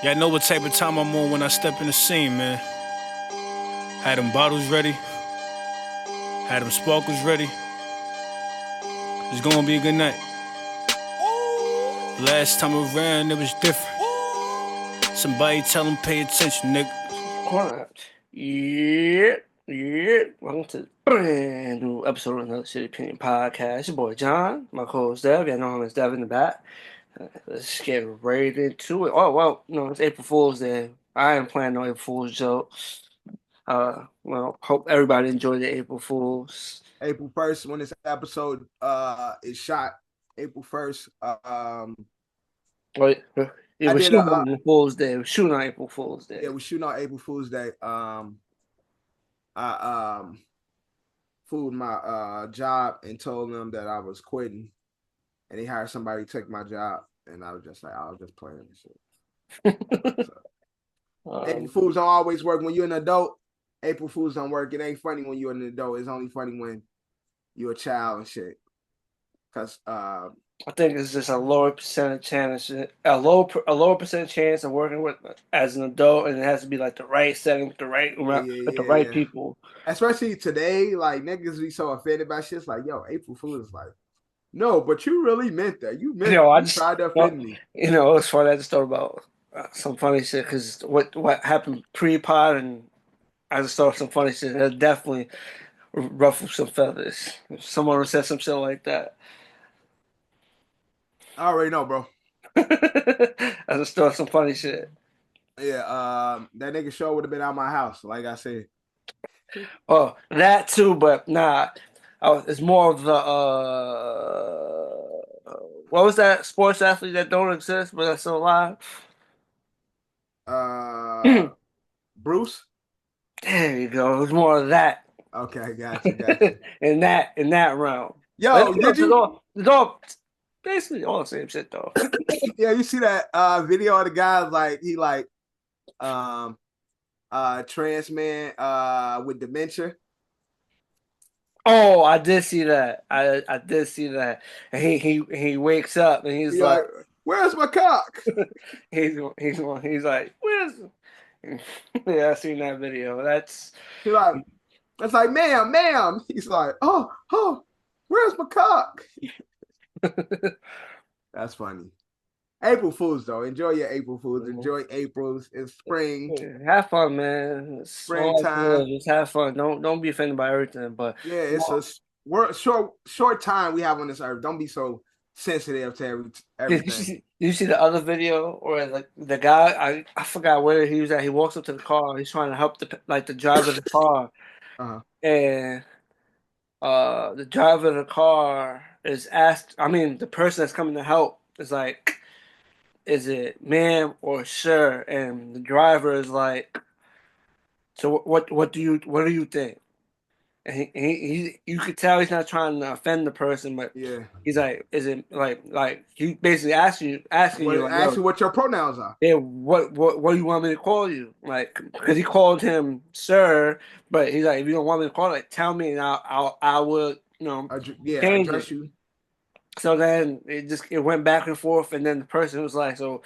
Yeah, I know what type of time I'm on when I step in the scene, man. Had them bottles ready, had them sparkles ready. It's gonna be a good night. Last time around, it was different. Somebody tell them pay attention, nigga. Alright. Yeah. Welcome to the brand new episode of another City Opinion Podcast. Your boy John, my co-host Dev. Y'all know him as Dev in the back. Let's get right into it. Oh, well, it's April Fool's Day. I am planning no April Fool's jokes. Hope everybody enjoyed the April Fool's. April 1st, when this episode is shot, April 1st. Wait, it I was did shooting on April Fool's Day. It was shooting on April Fool's Day. Yeah, we're shooting on April Fool's Day. I fooled my job and told them that I was quitting, and they hired somebody to take my job, and I was just like, I was just playing and shit. April Fools don't always work when you're an adult. April Fools don't work. It ain't funny when you're an adult. It's only funny when you're a child and shit. Cause I think it's just a lower percentage chance, a lower percentage chance of working with as an adult, and it has to be like the right setting, with the right people. Especially today, like niggas be so offended by shit. It's like, yo, April Fool is like, no, but you really meant that. You meant I just tried to offend me. It's funny. I just thought about some funny shit because what happened pre-pod, and I just thought some funny shit. That definitely ruffled some feathers. If someone would say some shit like that. I already know, bro. I just thought some funny shit. Yeah, that nigga show would have been out my house, like I said. Oh, that too, but nah. It's more of the what was that sports athlete that don't exist but that's still alive? Bruce. There you go. It was more of that. Okay, gotcha. in that realm. Yo, did you? It's all basically all the same shit though. Yeah, you see that video of the guy like he like trans man with dementia. Oh, I did see that. I did see that. And he wakes up and he's like, "Where's my cock?" he's like, "Where's?" Yeah, I seen that video. That's like, ma'am. He's like, oh, where's my cock? That's funny. April Fools, though. Enjoy your April Fools. Enjoy April's. It's spring. Have fun, man. It's springtime. Just have fun. Don't be offended by everything. But yeah, it's a short time we have on this earth. Don't be so sensitive to everything. You see the other video or like the guy? I forgot where he was at. He walks up to the car. He's trying to help the driver of the car, and the driver of the car is asked. I mean, the person that's coming to help is like, is it ma'am or sir? And the driver is like, so what do you think? And he you could tell he's not trying to offend the person, but yeah, he's like, is it like he basically asking you like, what your pronouns are? Yeah, what do you want me to call you? Like, because he called him sir, but he's like, if you don't want me to call it, tell me and I will address you. So then it went back and forth, and then the person was like, so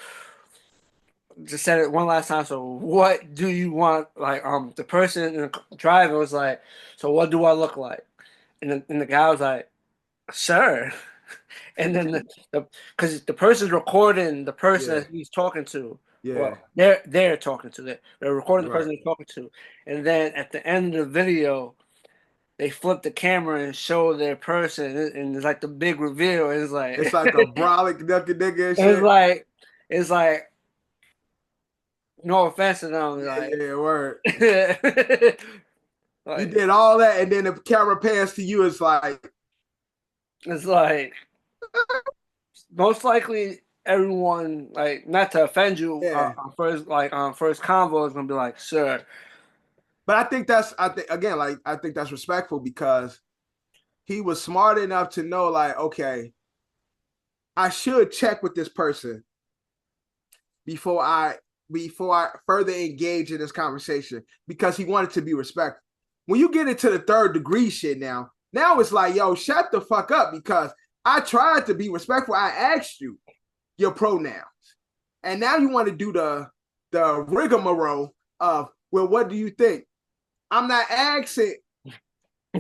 just said it one last time. So what do you want? Like, the person in the driver was like, so what do I look like? And the guy was like, sir. And then because the person's recording the person that he's talking to. Yeah. Well, they're talking to. They're recording the person they're talking to. And then at the end of the video, they flip the camera and show their person, and it's like the big reveal. It's like a brolic ducky nigga and shit. It's like no offense to them. Word. You did all that, and then the camera pans to you. It's like most likely everyone, like, not to offend you, on first convo is gonna be like, sir. But I think that's respectful because he was smart enough to know, like, okay, I should check with this person before I further engage in this conversation, because he wanted to be respectful. When you get into the third degree shit now it's like, yo, shut the fuck up, because I tried to be respectful. I asked you your pronouns, and now you want to do the the rigmarole of, well, what do you think? I'm not asking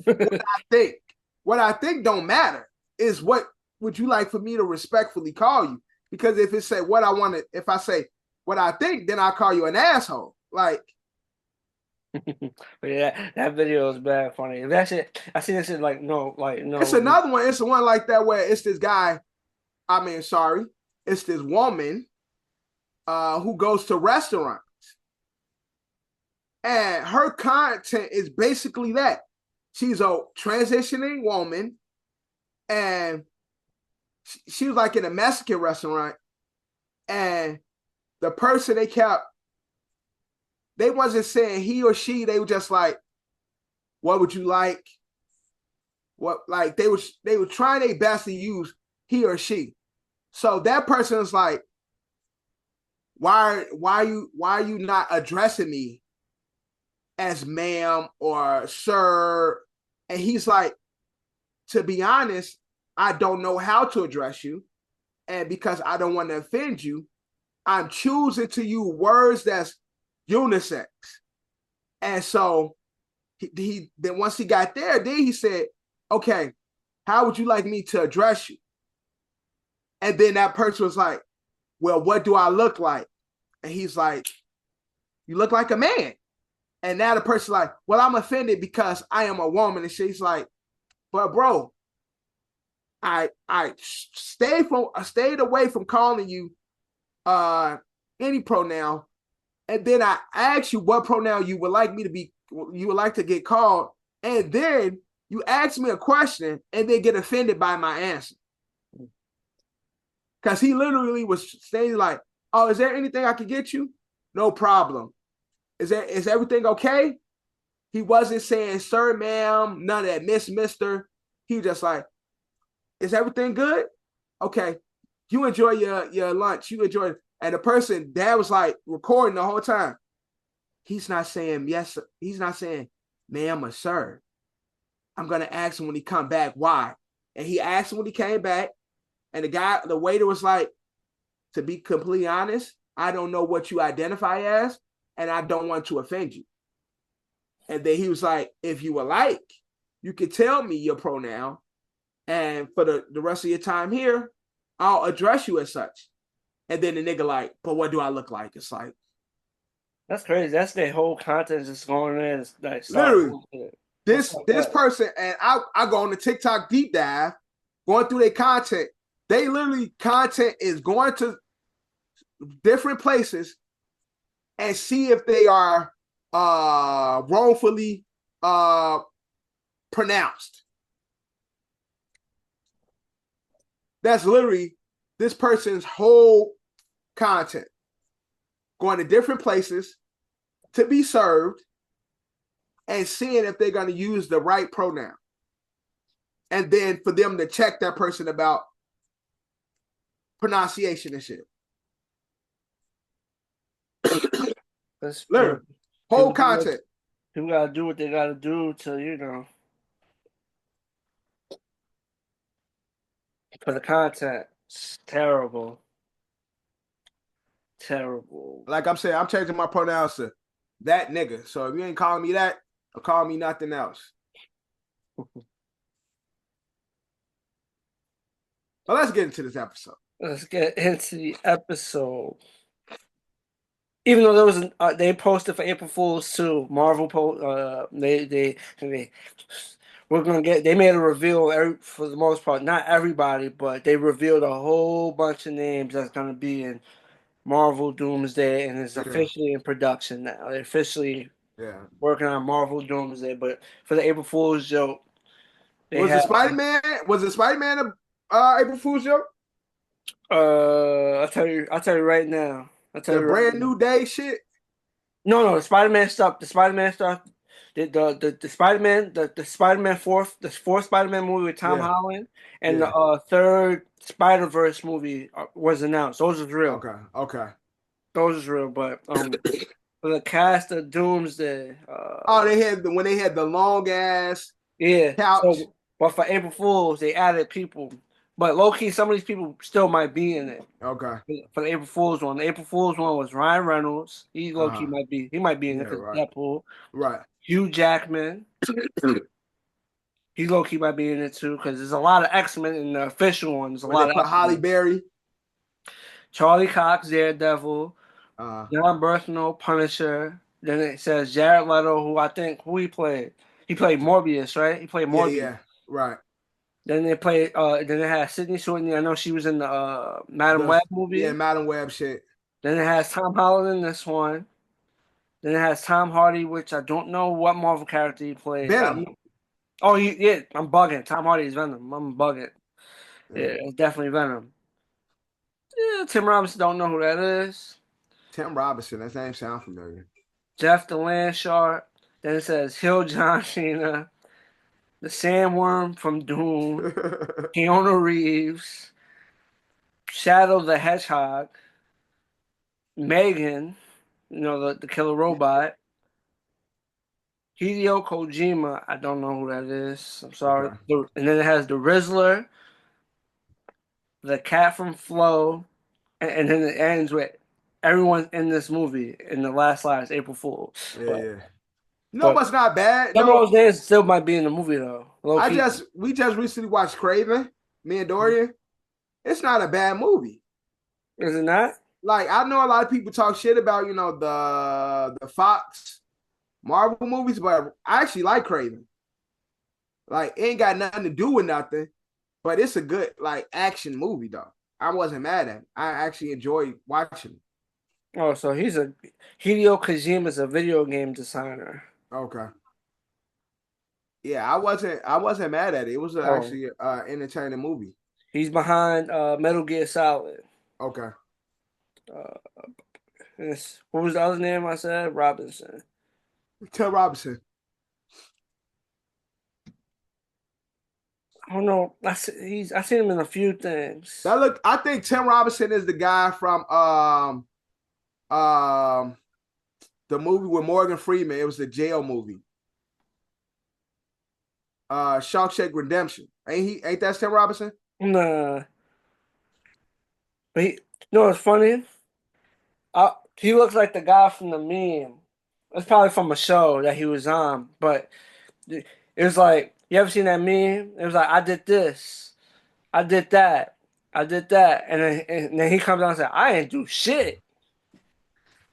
what I think. What I think don't matter. Is what would you like for me to respectfully call you? Because if it say what I want to, if I say what I think, then I'll call you an asshole. Like, yeah, that video is bad funny. That shit, I seen that shit like no. It's another one. It's the one like that where it's this guy. I mean, sorry, it's this woman who goes to restaurants, and her content is basically that. She's a transitioning woman, and she was like in a Mexican restaurant, and the person they wasn't saying he or she, they were just like, what would you like? What, like they were trying their best to use he or she. So that person is like, why are you not addressing me as ma'am or sir? And he's like, to be honest, I don't know how to address you. And because I don't want to offend you, I'm choosing to use words that's unisex. And so he then once he got there, then he said, okay, how would you like me to address you? And then that person was like, well, what do I look like? And he's like, you look like a man. And now the person's like, well, I'm offended because I am a woman. And she's like, but bro, I stayed away from calling you any pronoun. And then I asked you what pronoun you would like to get called. And then you ask me a question and then get offended by my answer. Because he literally was saying like, oh, is there anything I can get you? No problem. Is everything okay? He wasn't saying sir, ma'am, none of that, mister. He was just like, is everything good? Okay. You enjoy your lunch. You enjoy it. And the person that was like recording the whole time, he's not saying yes. He's not saying ma'am or sir. I'm going to ask him when he come back why. And he asked him when he came back. And the waiter was like, to be completely honest, I don't know what you identify as, and I don't want to offend you. And then he was like, if you would like, you could tell me your pronoun, and for the rest of your time here, I'll address you as such. And then the nigga like, but what do I look like? It's like, that's crazy. That's their whole content just going in. Like, literally, this person, and I go on the TikTok deep dive, going through their content. They literally content is going to different places and see if they are wrongfully pronounced. That's literally this person's whole content. Going to different places to be served and seeing if they're going to use the right pronoun. And then for them to check that person about pronunciation and shit. Literally, whole content. People gotta do what they gotta do to, for the content. It's terrible. Terrible. Like I'm saying, I'm changing my pronouns to that nigga. So if you ain't calling me that, or call me nothing else. But let's get into this episode. Let's get into the episode. Even though there was they posted for April Fools too. Marvel they made a reveal for the most part, not everybody, but they revealed a whole bunch of names that's gonna be in Marvel Doomsday, and it's officially in production now. They're officially working on Marvel Doomsday. But for the April Fools joke, was it Spider-Man? Was it Spider-Man April Fool's joke? I'll tell you right now. The brand new day shit. No, the Spider-Man stuff. The Spider-Man stuff. The Spider-Man, the Spider-Man fourth Spider-Man movie with Tom Holland, and the third Spider-Verse movie was announced. Those are real. Okay. Those are real, but for the cast of Doomsday. They had the long ass couch. So, but for April Fools, they added people. But low key, some of these people still might be in it. Okay. For the April Fool's one. The April Fool's one was Ryan Reynolds. He low key might be. He might be in Yeah, it because right. Deadpool. Right. Hugh Jackman. He low key might be in it too because there's a lot of X-Men in the official ones. A When lot they of put X-Men. Halle Berry. Charlie Cox, Daredevil. John Berthno, Punisher. Then it says Jared Leto, who he played. He played Morbius, right? He played Morbius. Yeah, right. Then they played. Then it had Sydney Sweeney. I know she was in the Madam Web movie. Yeah, Madam Web shit. Then it has Tom Holland in this one. Then it has Tom Hardy, which I don't know what Marvel character he played. Venom. Yeah, I'm bugging. Tom Hardy is Venom. I'm bugging. Yeah, it's definitely Venom. Yeah, Tim Robinson don't know who that is. Tim Robinson, that name sound familiar. Jeff the Land Shark. Then it says Hill John Cena, the Sandworm from Doom, Keanu Reeves, Shadow the Hedgehog, Megan, the killer robot, Hideo Kojima. I don't know who that is. I'm sorry. Okay. And then it has the Rizzler, the cat from Flow, and then it ends with everyone in this movie. In the last slide is April Fool. Yeah. No, what's not bad. Some of those names still might be in the movie though. We just recently watched Craven, me and Dorian. It's not a bad movie. Is it not? Like, I know a lot of people talk shit about, the Fox Marvel movies, but I actually like Craven. Like, it ain't got nothing to do with nothing, but it's a good, like, action movie, though. I wasn't mad at it. I actually enjoyed watching it. Oh, so Hideo Kojima's a video game designer. Okay. Yeah, I wasn't mad at it. It was actually an entertaining movie. He's behind Metal Gear Solid. Okay. What was the other name I said? Robinson. Tim Robinson. I don't know. I seen him in a few things. I think Tim Robinson is the guy from the movie with Morgan Freeman. It was the jail movie. Shawshank Redemption. Ain't that Tim Robinson? Nah. But it's funny? He looks like the guy from the meme. It's probably from a show that he was on, but it was like, you ever seen that meme? It was like, I did this, I did that, I did that, and then he comes out and says, I ain't do shit.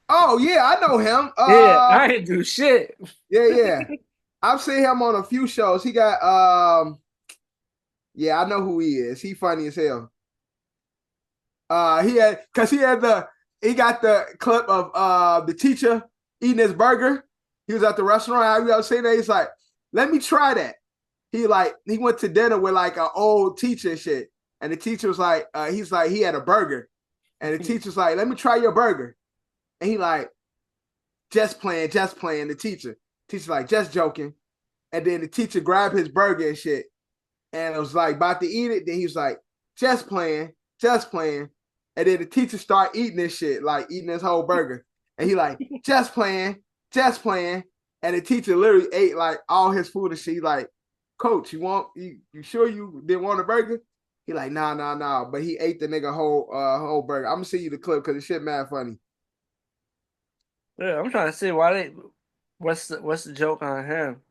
Oh yeah, I know him. I ain't do shit. Yeah. I've seen him on a few shows. He got yeah, I know who he is. He funny as hell. He got the clip of the teacher eating his burger. He was at the restaurant. I was saying that he's like, let me try that. He went to dinner with like an old teacher and shit. And the teacher was like, he had a burger. And the teacher's like, let me try your burger. And he like, just playing. The teacher's like, just joking. And then the teacher grabbed his burger and shit. And it was like about to eat it. Then he was like, just playing. And then the teacher start eating this shit, like eating his whole burger. And he like, just playing. And the teacher literally ate like all his food and shit. Like, coach, you sure you didn't want a burger? He like, nah. But he ate the nigga whole burger. I'm gonna send you the clip because the shit mad funny. Yeah, I'm trying to see what's the joke on him?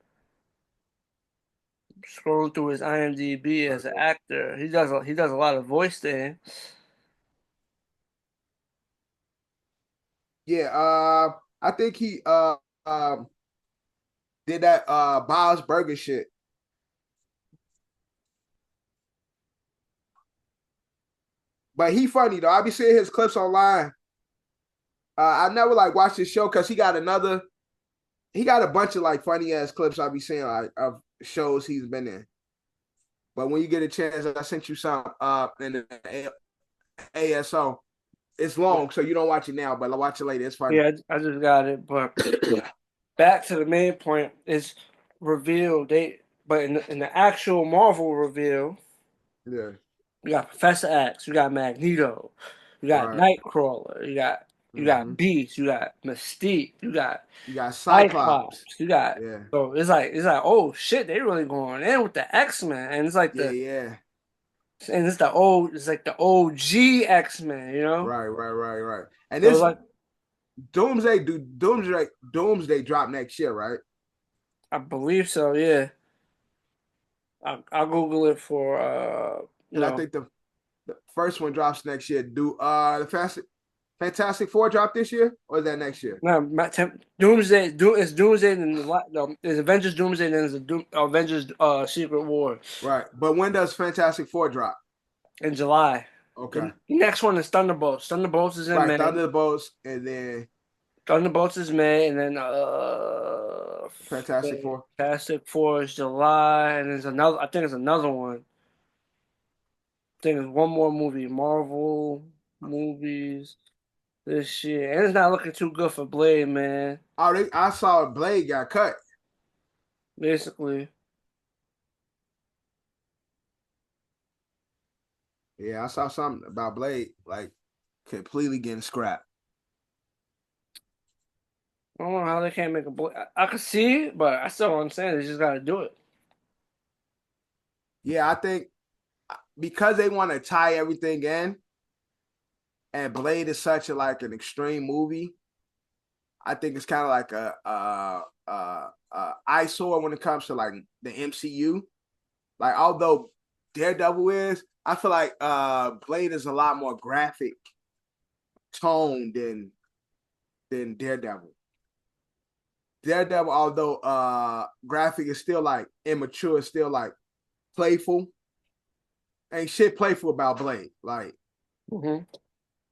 Scrolling through his IMDb as an actor, he does a lot of voice things. Yeah, I think he did that Bob's Burger shit. But he funny though. I be seeing his clips online. I never like watched his show because he got a bunch of like funny ass clips I be seeing like of shows he's been in. But when you get a chance, I sent you some in the ASO. It's long, so you don't watch it now, but I'll watch it later. It's funny. Yeah, I just got it. But back to the main point, it's revealed but in the actual Marvel reveal, yeah, you got Professor X, you got Magneto, you got Nightcrawler, you got Beast, you got Mystique, you got Cyclops, so it's like oh shit, they really going in with the X-Men, and it's like And it's like the OG X-Men, you know? Right. And So this like, Doomsday drop next year, right? I believe so, yeah. I'll Google it for you And I know. think the first one drops next year. Do the Fantastic Four drop this year, or is that next year? No, Doomsday. It's Doomsday and there's Avengers Doomsday and then there's Avengers Secret War Right. But when does Fantastic Four drop? in July. Okay. The next one is Thunderbolts. Thunderbolts is in Right. May. Thunderbolts, and then Thunderbolts is May, and then Fantastic Four. Fantastic Four is July, and there's another. I think there's another one. I think there's one more movie. Marvel movies this year, and it's not looking too good for Blade, man. Oh, I saw Blade got cut. Basically. Yeah, I saw something about Blade like completely getting scrapped. I don't know how they can't make a Blade. I could see it, but I still don't understand. They just got to do it. Yeah, I think because they want to tie everything in, and Blade is such a like an extreme movie. I think it's kind of like a eyesore when it comes to like the MCU. Like although Daredevil is, I feel like Blade is a lot more graphic tone than Daredevil. Daredevil, although graphic is still like immature, still like playful. Ain't shit playful about Blade. Like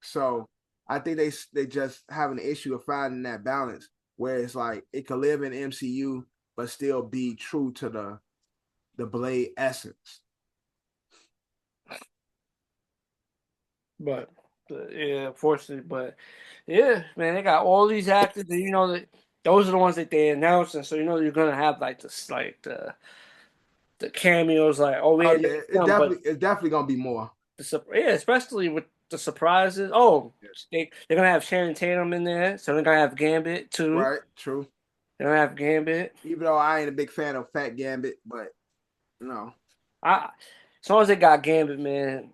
so I think they just have an issue of finding that balance where it's like it could live in MCU but still be true to the Blade essence. But yeah, unfortunately, but yeah, man, they got all these actors that that those are the ones that they announced, and so you're gonna have like this, like the cameos, like oh Oh yeah, yeah, but it's definitely gonna be more. yeah, especially with the surprises. Oh, they're gonna have Channing Tatum in there, so they're gonna have Gambit too. Right, true. They're gonna have Gambit. Even though I ain't a big fan of Fat Gambit, but no. I as long as they got Gambit, man.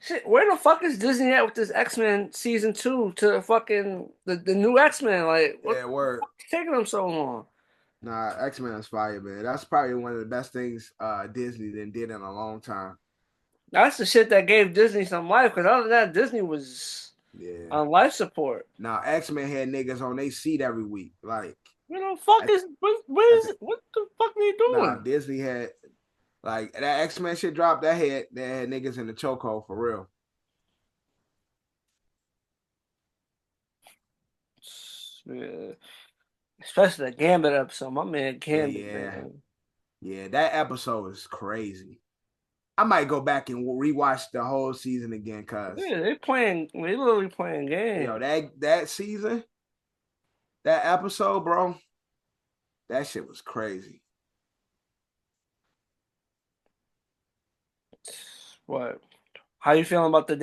Shit, where the fuck is Disney at with this X-Men season 2 to fucking the new X-Men? Like, what Yeah, the word. fuck is taking them so long? Nah, X-Men is fire, man. That's probably one of the best things Disney did in a long time. That's the shit that gave Disney some life. Because other than that, Disney was Yeah. on life support. Now X-Men had niggas on their seat every week. Like, Fuck is what the fuck are they nah, doing? Disney had like that X-Men shit dropped. That had niggas in the chokehold for real. Yeah. Especially the Gambit episode. My man Gambit, Yeah. man. Yeah, that episode is crazy. I might go back and rewatch the whole season again, cause Yeah, they literally playing games. that season, that episode, bro, that shit was crazy. What? How you feeling about the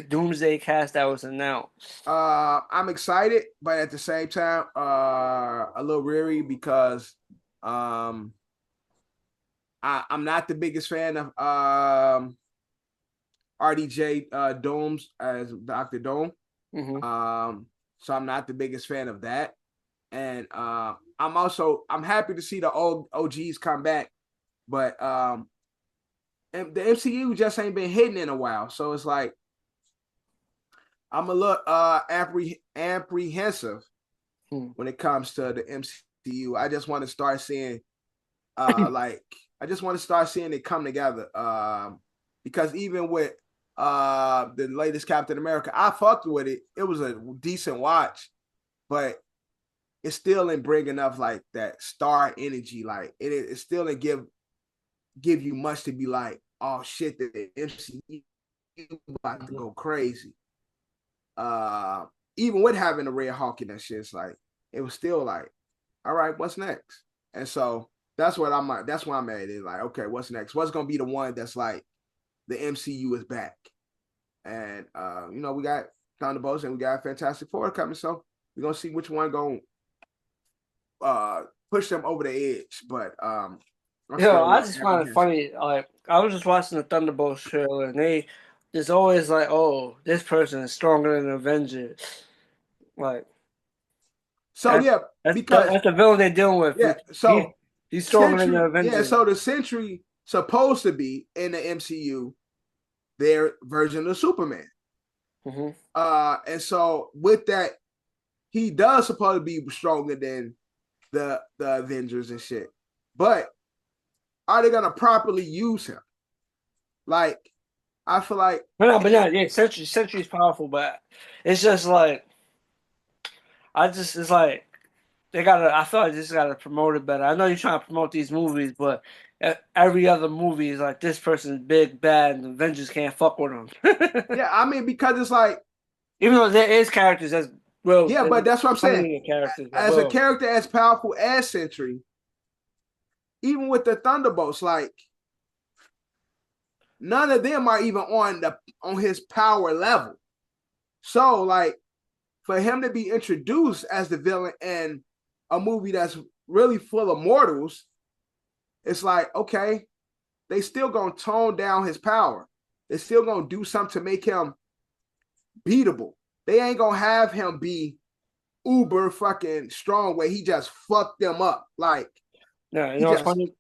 Doomsday cast that was announced? I'm excited, but at the same time, a little weary because I'm not the biggest fan of RDJ Domes as Dr. Dome. So I'm not the biggest fan of that. And I'm happy to see the old OGs come back, but and the MCU just ain't been hitting in a while. So it's like I'm a little apprehensive when it comes to the MCU. I just want to start seeing it come together. Because even with the latest Captain America, I fucked with it. It was a decent watch, but it still didn't bring enough like that star energy. Like it still didn't give you much to be like, oh shit, the MCU about to go crazy. Even with having the Red Hawk and that shit, it's like it was still like, all right, what's next? And so that's why I'm at. It's like, okay, what's next? What's gonna be the one that's like the MCU is back? And we got Thunderbolts and we got Fantastic Four coming, so we're gonna see which one gonna push them over the edge. But I just find it funny. Like, I was just watching the Thunderbolts trailer, and there's always like, oh, this person is stronger than an Avenger. Like, so because that's the villain they're dealing with. Yeah, so he's stronger than the Sentry, Avenger. yeah, so the Sentry supposed to be in the MCU their version of Superman. Mm-hmm. And so with that, he does supposed to be stronger than the Avengers and shit. But are they gonna properly use him? Like, I feel like yeah, Sentry's powerful, but it's just like it's like I feel like they just gotta promote it better. I know you're trying to promote these movies, but every other movie is like this person's big bad and the Avengers can't fuck with him. yeah, I mean, because it's like, even though there is characters as well. Yeah, but that's what I'm saying. As a character as powerful as Sentry, even with the Thunderbolts, like none of them are even on his power level. So, like, for him to be introduced as the villain in a movie that's really full of mortals, it's like, okay, they still gonna tone down his power. They're still gonna do something to make him beatable. They ain't gonna have him be uber fucking strong where he just fucked them up. Like, no, you know what's funny?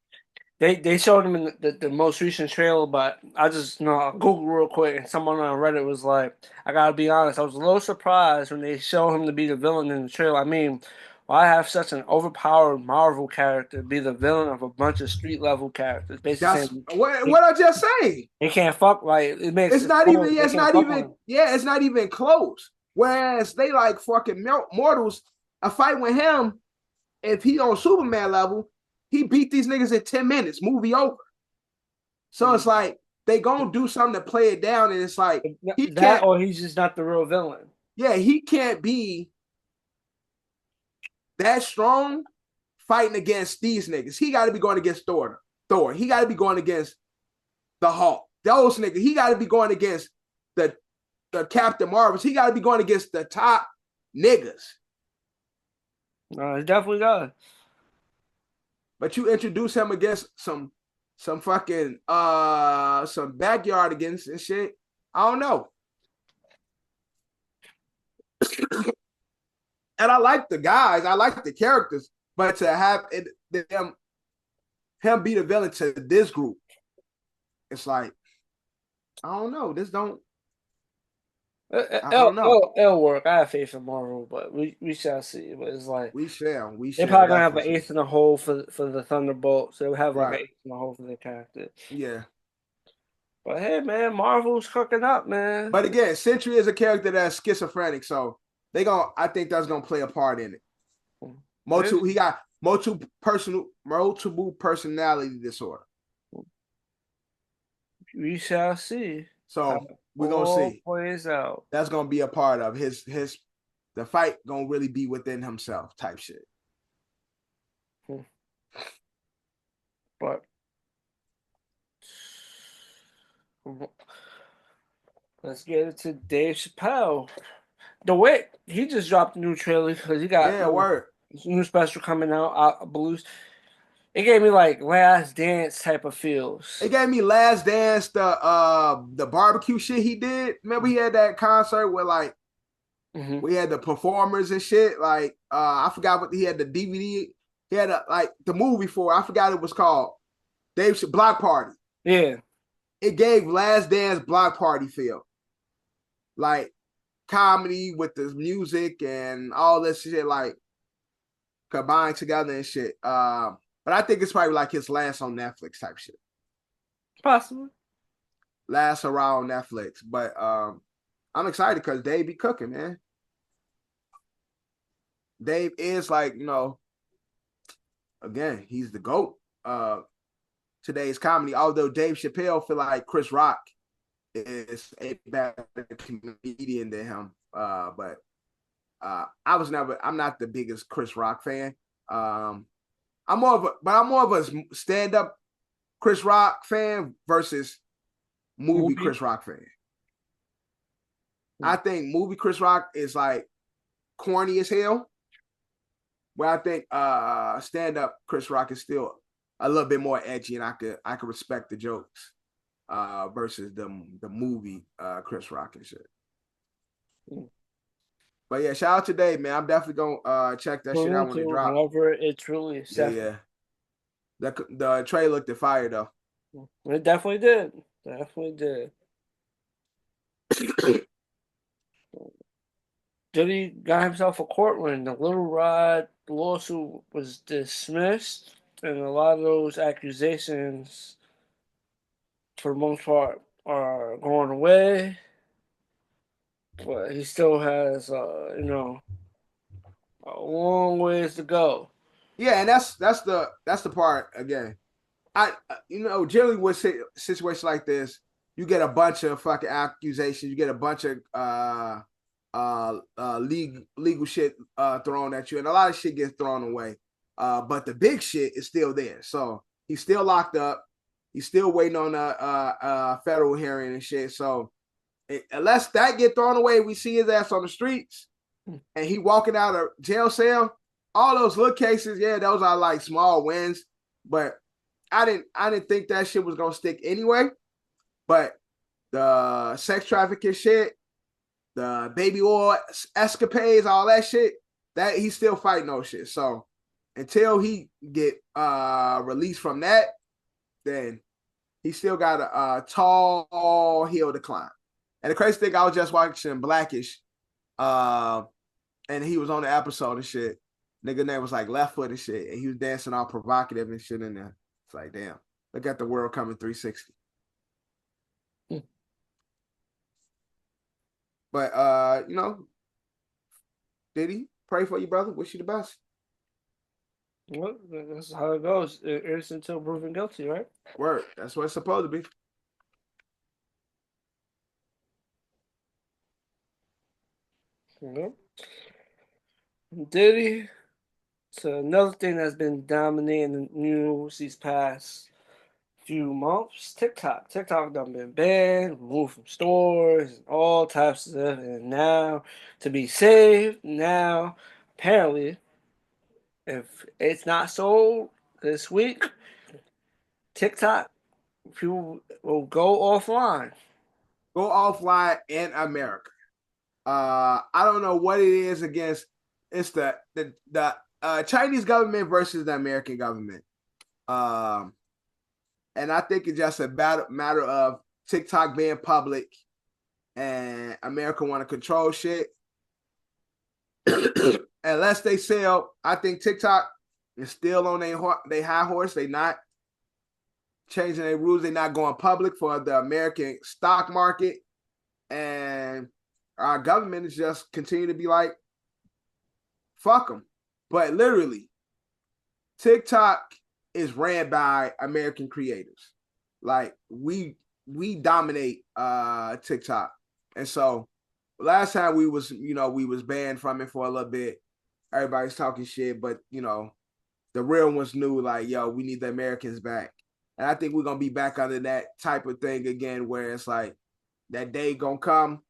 They showed him in the most recent trailer, but I just Google real quick, and someone on Reddit was like, I gotta be honest, I was a little surprised when they showed him to be the villain in the trailer. I mean, why have such an overpowered Marvel character be the villain of a bunch of street level characters? Basically, that's what I just say. They can't fuck. Like, it makes it's not even close. Whereas they like fucking mortals, a fight with him, if he on Superman level, he beat these niggas in 10 minutes, movie over. So it's like they gonna do something to play it down, and it's like or he's just not the real villain. Yeah, he can't be that strong fighting against these niggas. He got to be going against Thor. He got to be going against the Hulk. Those niggas. He got to be going against the Captain Marvels. He got to be going against the top niggas. No, he definitely does. But you introduce him against some fucking some backyard against and shit. I don't know. And I like the guys, I like the characters, but to have him be the villain to this group, it's like, I don't know. This don't. I don't know. It'll work. I have faith in Marvel, but we shall see. But it's like we shall. They're probably gonna have an eighth in the hole for the Thunderbolts. They'll have like an eighth in the hole for their character. Yeah. But hey, man, Marvel's cooking up, man. But again, Sentry is a character that's schizophrenic, so I think that's gonna play a part in it. He got multiple personality disorder. We shall see. So we're gonna see. Plays out. That's gonna be a part of his the fight gonna really be within himself type shit. But let's get into Dave Chapelle. The way he just dropped a new trailer because he got new special coming out. Blues. It gave me like Last Dance type of feels. It gave me Last Dance, the barbecue shit he did. Remember he had that concert where like we had the performers and shit. Like I forgot what he had the DVD. He had like the movie for. I forgot it was called. Dave's Block Party. Yeah. It gave Last Dance Block Party feel. Like comedy with the music and all this shit like combined together and shit. But I think it's probably like his last on Netflix type shit. Possibly. Last around Netflix. But I'm excited because Dave be cooking, man. Dave is like, again, he's the GOAT. Today's comedy, although Dave Chapelle feel like Chris Rock is a better comedian than him. But I'm not the biggest Chris Rock fan. I'm more of a stand-up Chris Rock fan versus movie Chris Rock fan. I think movie Chris Rock is like corny as hell. Where I think stand-up Chris Rock is still a little bit more edgy, and I could respect the jokes versus the movie Chris Rock and shit. But yeah, shout out to Dave, man. I'm definitely gonna check that shit out when it drops. Whenever it truly is. Yeah. The trailer looked at fire though. It definitely did. Definitely did. Diddy got himself a court win. The Little Rod lawsuit was dismissed, and a lot of those accusations, for the most part, are going away. But he still has, a long ways to go. Yeah, and that's the part again. Generally with situations like this, you get a bunch of fucking accusations. You get a bunch of legal shit thrown at you, and a lot of shit gets thrown away. But the big shit is still there. So he's still locked up. He's still waiting on a federal hearing and shit. So unless that get thrown away, we see his ass on the streets, and he walking out of jail cell. All those little cases, yeah, those are like small wins, but I didn't think that shit was gonna stick anyway. But the sex trafficking shit, the baby oil escapades, all that shit, that he's still fighting those shit. So until he get released from that, then he still got a tall hill to climb. And the crazy thing, I was just watching Blackish, and he was on the episode and shit. Nigga name was like Left Foot and shit, and he was dancing all provocative and shit in there. It's like, damn, look at the world coming 360. But Diddy, pray for you, brother. Wish you the best. Well, that's how it goes. It's until proven guilty, right? Word. That's what it's supposed to be. Yep. Diddy. So another thing that's been dominating the news these past few months, TikTok. TikTok done been banned, removed from stores, and all types of stuff. And now, to be saved, now, apparently, if it's not sold this week, TikTok, people will go offline. Go offline in America. I don't know what it is against. It's the Chinese government versus the American government. And I think it's just a matter of TikTok being public and America want to control shit. Unless they sell, I think TikTok is still on their high horse. They not changing their rules. They're not going public for the American stock market. And our government is just continue to be like, fuck them. But literally, TikTok is ran by American creators. Like we dominate TikTok. And so last time we was banned from it for a little bit. Everybody's talking shit, but the real ones knew like, yo, we need the Americans back. And I think we're gonna be back under that type of thing again, where it's like that day gonna come.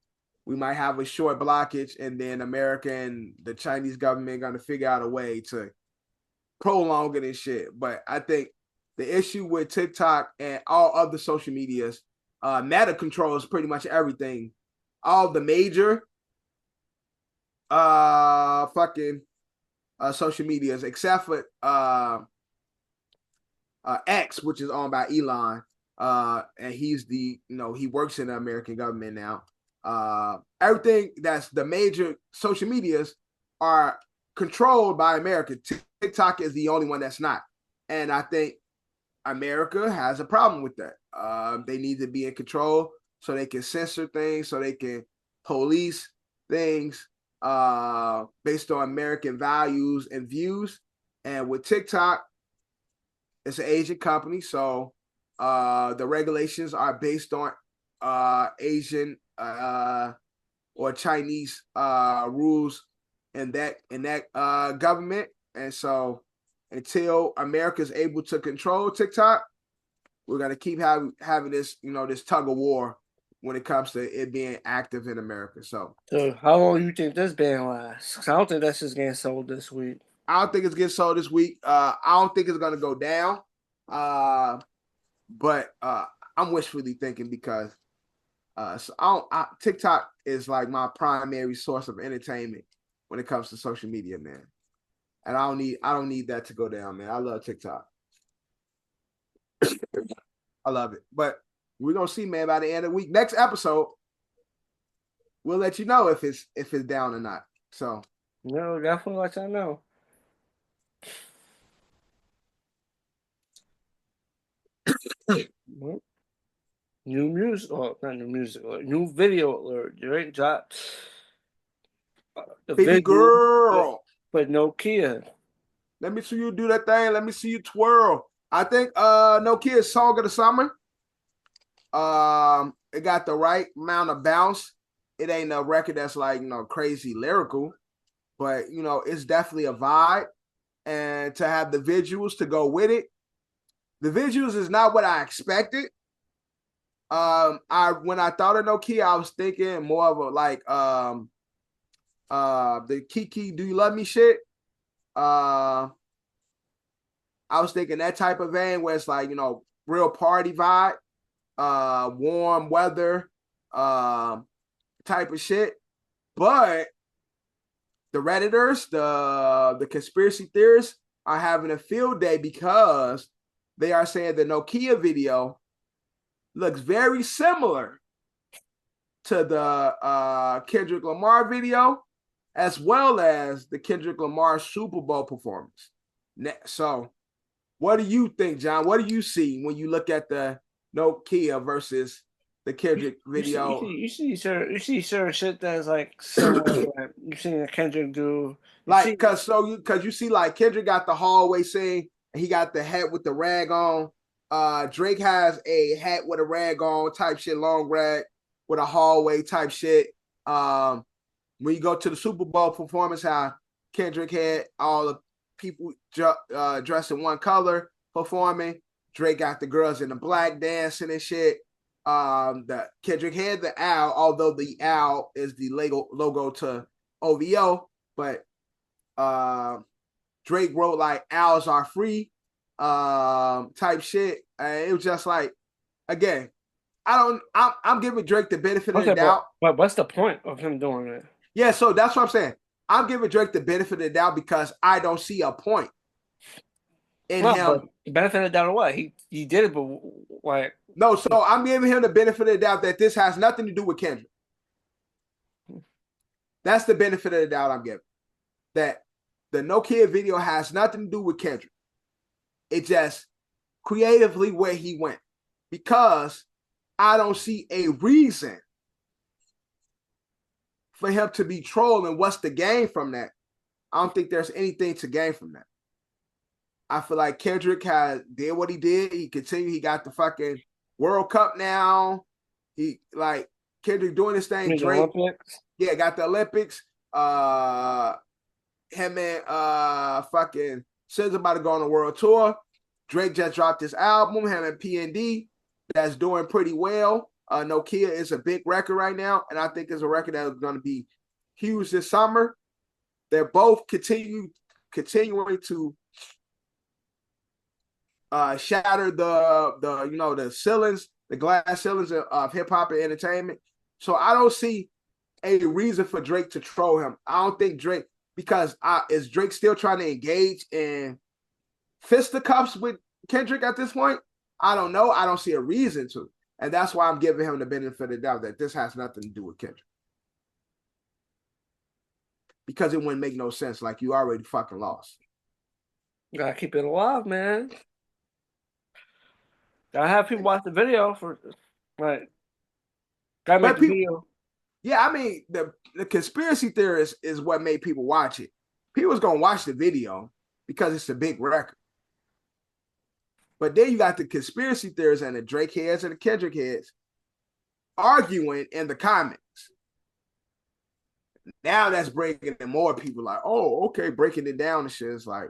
We might have a short blockage, and then America and the Chinese government gonna figure out a way to prolong it and shit. But I think the issue with TikTok and all other social medias, Meta controls pretty much everything. All the major social medias, except for X, which is owned by Elon. And he's he works in the American government now. Everything that's the major social medias are controlled by America. TikTok is the only one that's not. And I think America has a problem with that. They need to be in control so they can censor things, so they can police things based on American values and views. And with TikTok, it's an Asian company, so the regulations are based on Asian or Chinese rules in that government. And so until America is able to control TikTok, we're gonna keep having this this tug of war when it comes to it being active in America. So how long do you think this ban lasts? 'Cause I don't think that's just getting sold this week. I don't think it's getting sold this week. I don't think it's gonna go down. But I'm wishfully thinking because TikTok is like my primary source of entertainment when it comes to social media, man. And I don't need that to go down, man. I love TikTok. I love it. But we're gonna see, man, by the end of the week. Next episode, we'll let you know if it's down or not. So no, definitely let y'all know. New music, or not new music, or new video alert. Drake dropped the baby video, girl, but Nokia. let me see you do that thing. Let me see you twirl. I think Nokia's song of the summer. It got the right amount of bounce. It ain't a record that's like, you know, crazy lyrical, but you know, it's definitely a vibe. And to have the visuals to go with it, the visuals is not what I expected. When I thought of Nokia, I was thinking more of a like the Kiki Do You Love Me shit. I was thinking that type of vein where it's like, you know, real party vibe, warm weather, type of shit. But the Redditors, the conspiracy theorists are having a field day because they are saying the Nokia video looks very similar to the Kendrick Lamar video, as well as the Kendrick Lamar Super Bowl performance. So what do you think, John? What do you see when you look at the Nokia versus the Kendrick video? You see certain shit that's like similar. Like you seen the Kendrick do. Like, cause you see like Kendrick got the hallway scene and he got the hat with the rag on. Drake has a hat with a rag on type shit, long rag with a hallway type shit. When you go to the Super Bowl performance, how Kendrick had all the people dressed in one color performing. Drake got the girls in the black dancing and shit. The Kendrick had the owl, although the owl is the logo to OVO, but Drake wrote like owls are free type shit. It was just like, again, I'm giving Drake the benefit of the doubt. But what's the point of him doing it? Yeah, so that's what I'm saying. I'm giving Drake the benefit of the doubt because I don't see a point in him. But the benefit of the doubt of what? He did it, but like no. So I'm giving him the benefit of the doubt that this has nothing to do with Kendrick. That's the benefit of the doubt I'm giving. That the Nokia video has nothing to do with Kendrick. It just creatively where he went, because I don't see a reason for him to be trolling. What's the gain from that? I don't think there's anything to gain from that. I feel like Kendrick did what he did. He continued. He got the fucking World Cup now. He like Kendrick doing this thing. Drake, yeah, got the Olympics. Him and fucking SZA about to go on a world tour. Drake just dropped his album. Him and PND, that's doing pretty well. Nokia is a big record right now, and I think it's a record that is going to be huge this summer. They're both continuing to shatter the ceilings, the glass ceilings of hip hop and entertainment. So I don't see a reason for Drake to troll him. I don't think Drake, because is Drake still trying to engage in fisticuffs with Kendrick at this point? I don't know. I don't see a reason to. And that's why I'm giving him the benefit of the doubt that this has nothing to do with Kendrick. Because it wouldn't make no sense. Like, you already fucking lost. You gotta keep it alive, man. Gotta have people watch the video for, like, gotta make the video. Yeah, I mean, the conspiracy theorist is what made people watch it. People was gonna watch the video because it's a big record. But then you got the conspiracy theorists and the Drake heads and the Kendrick heads arguing in the comments. Now that's bringing in more people like, oh, okay, breaking it down and shit. It's like,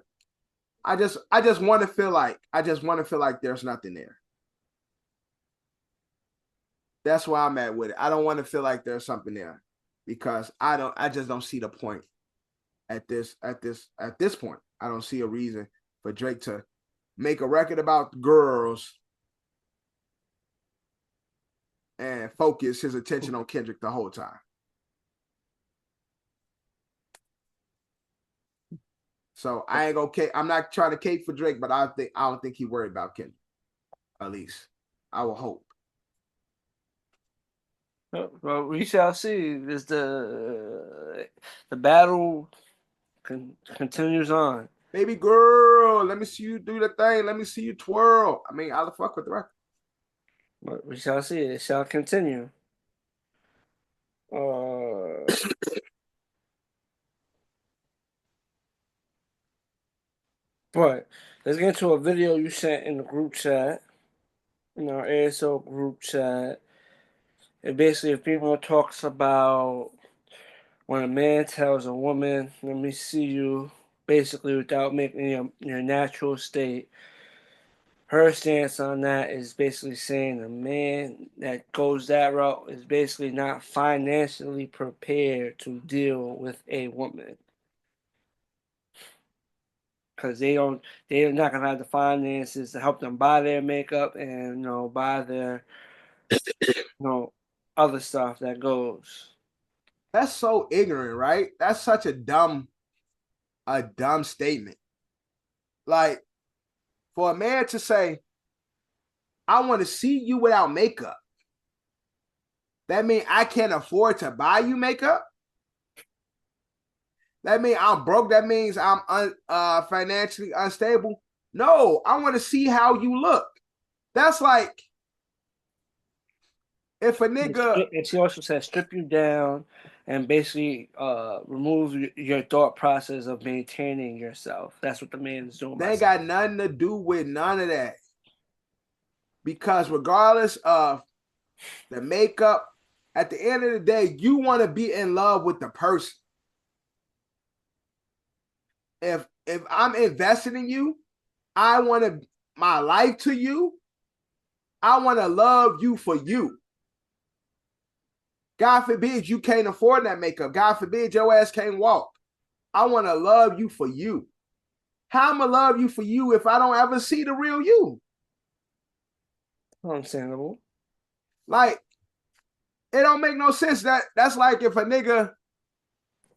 I just want to feel like there's nothing there. That's why I'm at with it. I don't want to feel like there's something there because I just don't see the point at this point. I don't see a reason for Drake to make a record about girls and focus his attention on Kendrick the whole time. So I ain't gonna I'm not trying to cape for Drake, but I don't think he worried about Kendrick. At least I will hope. Well, we shall see. Is the battle continues on. Baby girl, let me see you do the thing. Let me see you twirl. I mean, I'll fuck with the record. But we shall see. It shall continue. But let's get into a video you sent in the group chat, in our ASO group chat. It basically, if people talks about when a man tells a woman, "Let me see you," basically without making your natural state. Her stance on that is basically saying a man that goes that route is basically not financially prepared to deal with a woman. Because they're not gonna have the finances to help them buy their makeup and buy their other stuff that goes. That's so ignorant, right? That's such a dumb statement. Like, for a man to say, I want to see you without makeup, that means I can't afford to buy you makeup? That means I'm broke? That means I'm financially unstable? No, I want to see how you look. That's like if a nigga... And she also said strip you down and basically remove your thought process of maintaining yourself. That's what the man is doing. They ain't got nothing to do with none of that. Because regardless of the makeup, at the end of the day, you want to be in love with the person. If I'm invested in you, I want my life to you. I want to love you for you. God forbid you can't afford that makeup. God forbid your ass can't walk. I want to love you for you. How am I love you for you if I don't ever see the real you? Understandable. Like, it don't make no sense. That's like if a nigga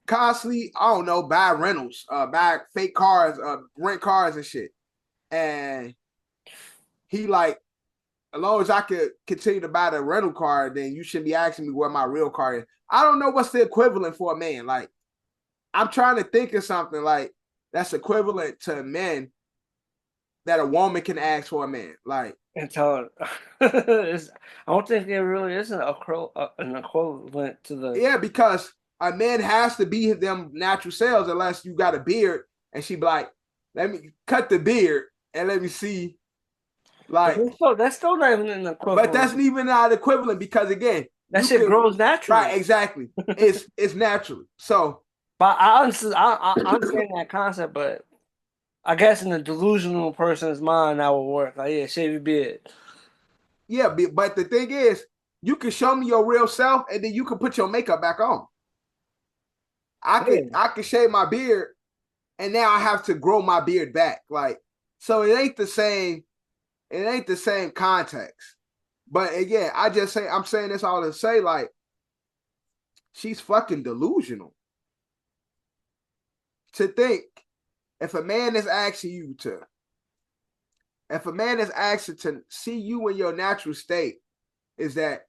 constantly, I don't know, buy rentals, buy fake cars, rent cars and shit. And he like, as long as I could continue to buy the rental car, then you shouldn't be asking me where my real car is. I don't know what's the equivalent for a man. Like, I'm trying to think of something like that's equivalent to men that a woman can ask for a man. Like, and tell her. I don't think there really is an equivalent to the... Yeah, because a man has to be them natural selves unless you got a beard, and she be like, let me cut the beard and let me see. Like, that's still not even an equivalent. But that's even not equivalent because, again, that shit grows naturally. Right, exactly. It's natural. So, but I understand that concept, but I guess in a delusional person's mind, that will work. Like, yeah, shave your beard. Yeah, but the thing is, you can show me your real self, and then you can put your makeup back on. I could shave my beard, and now I have to grow my beard back. Like, so it ain't the same. It ain't the same context. But again, I'm saying this all to say, like, she's fucking delusional. To think, if a man is asking to see you in your natural state, is that,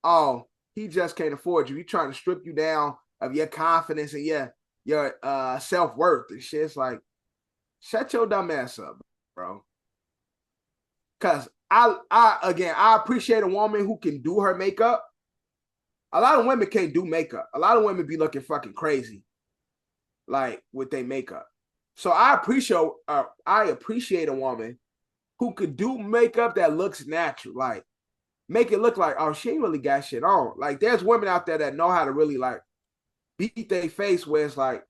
oh, he just can't afford you. He's trying to strip you down of your confidence and your self-worth and shit. It's like, shut your dumb ass up, bro. Because I appreciate a woman who can do her makeup. A lot of women can't do makeup. A lot of women be looking fucking crazy, like, with their makeup. So I appreciate a woman who could do makeup that looks natural, like make it look like, oh, she ain't really got shit on. Like, there's women out there that know how to really like beat their face where it's like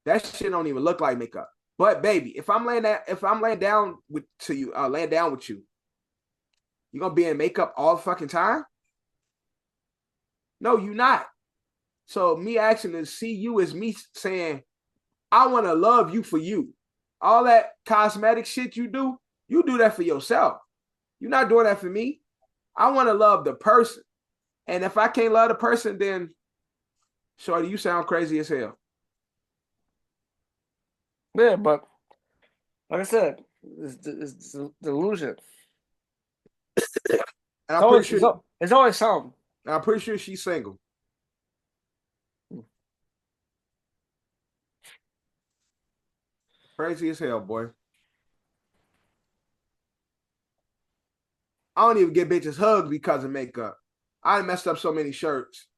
that shit don't even look like makeup. But baby, if I'm laying down with you, you gonna be in makeup all the fucking time? No, you not. So me asking to see you is me saying, I want to love you for you. all that cosmetic shit you do that for yourself. You're not doing that for me. I want to love the person. And if I can't love the person, then shorty, you sound crazy as hell. Yeah, but like I said, it's delusion. And I'm pretty sure it's always something. I'm pretty sure she's single. Crazy as hell, boy. I don't even get bitches hugs because of makeup. I messed up so many shirts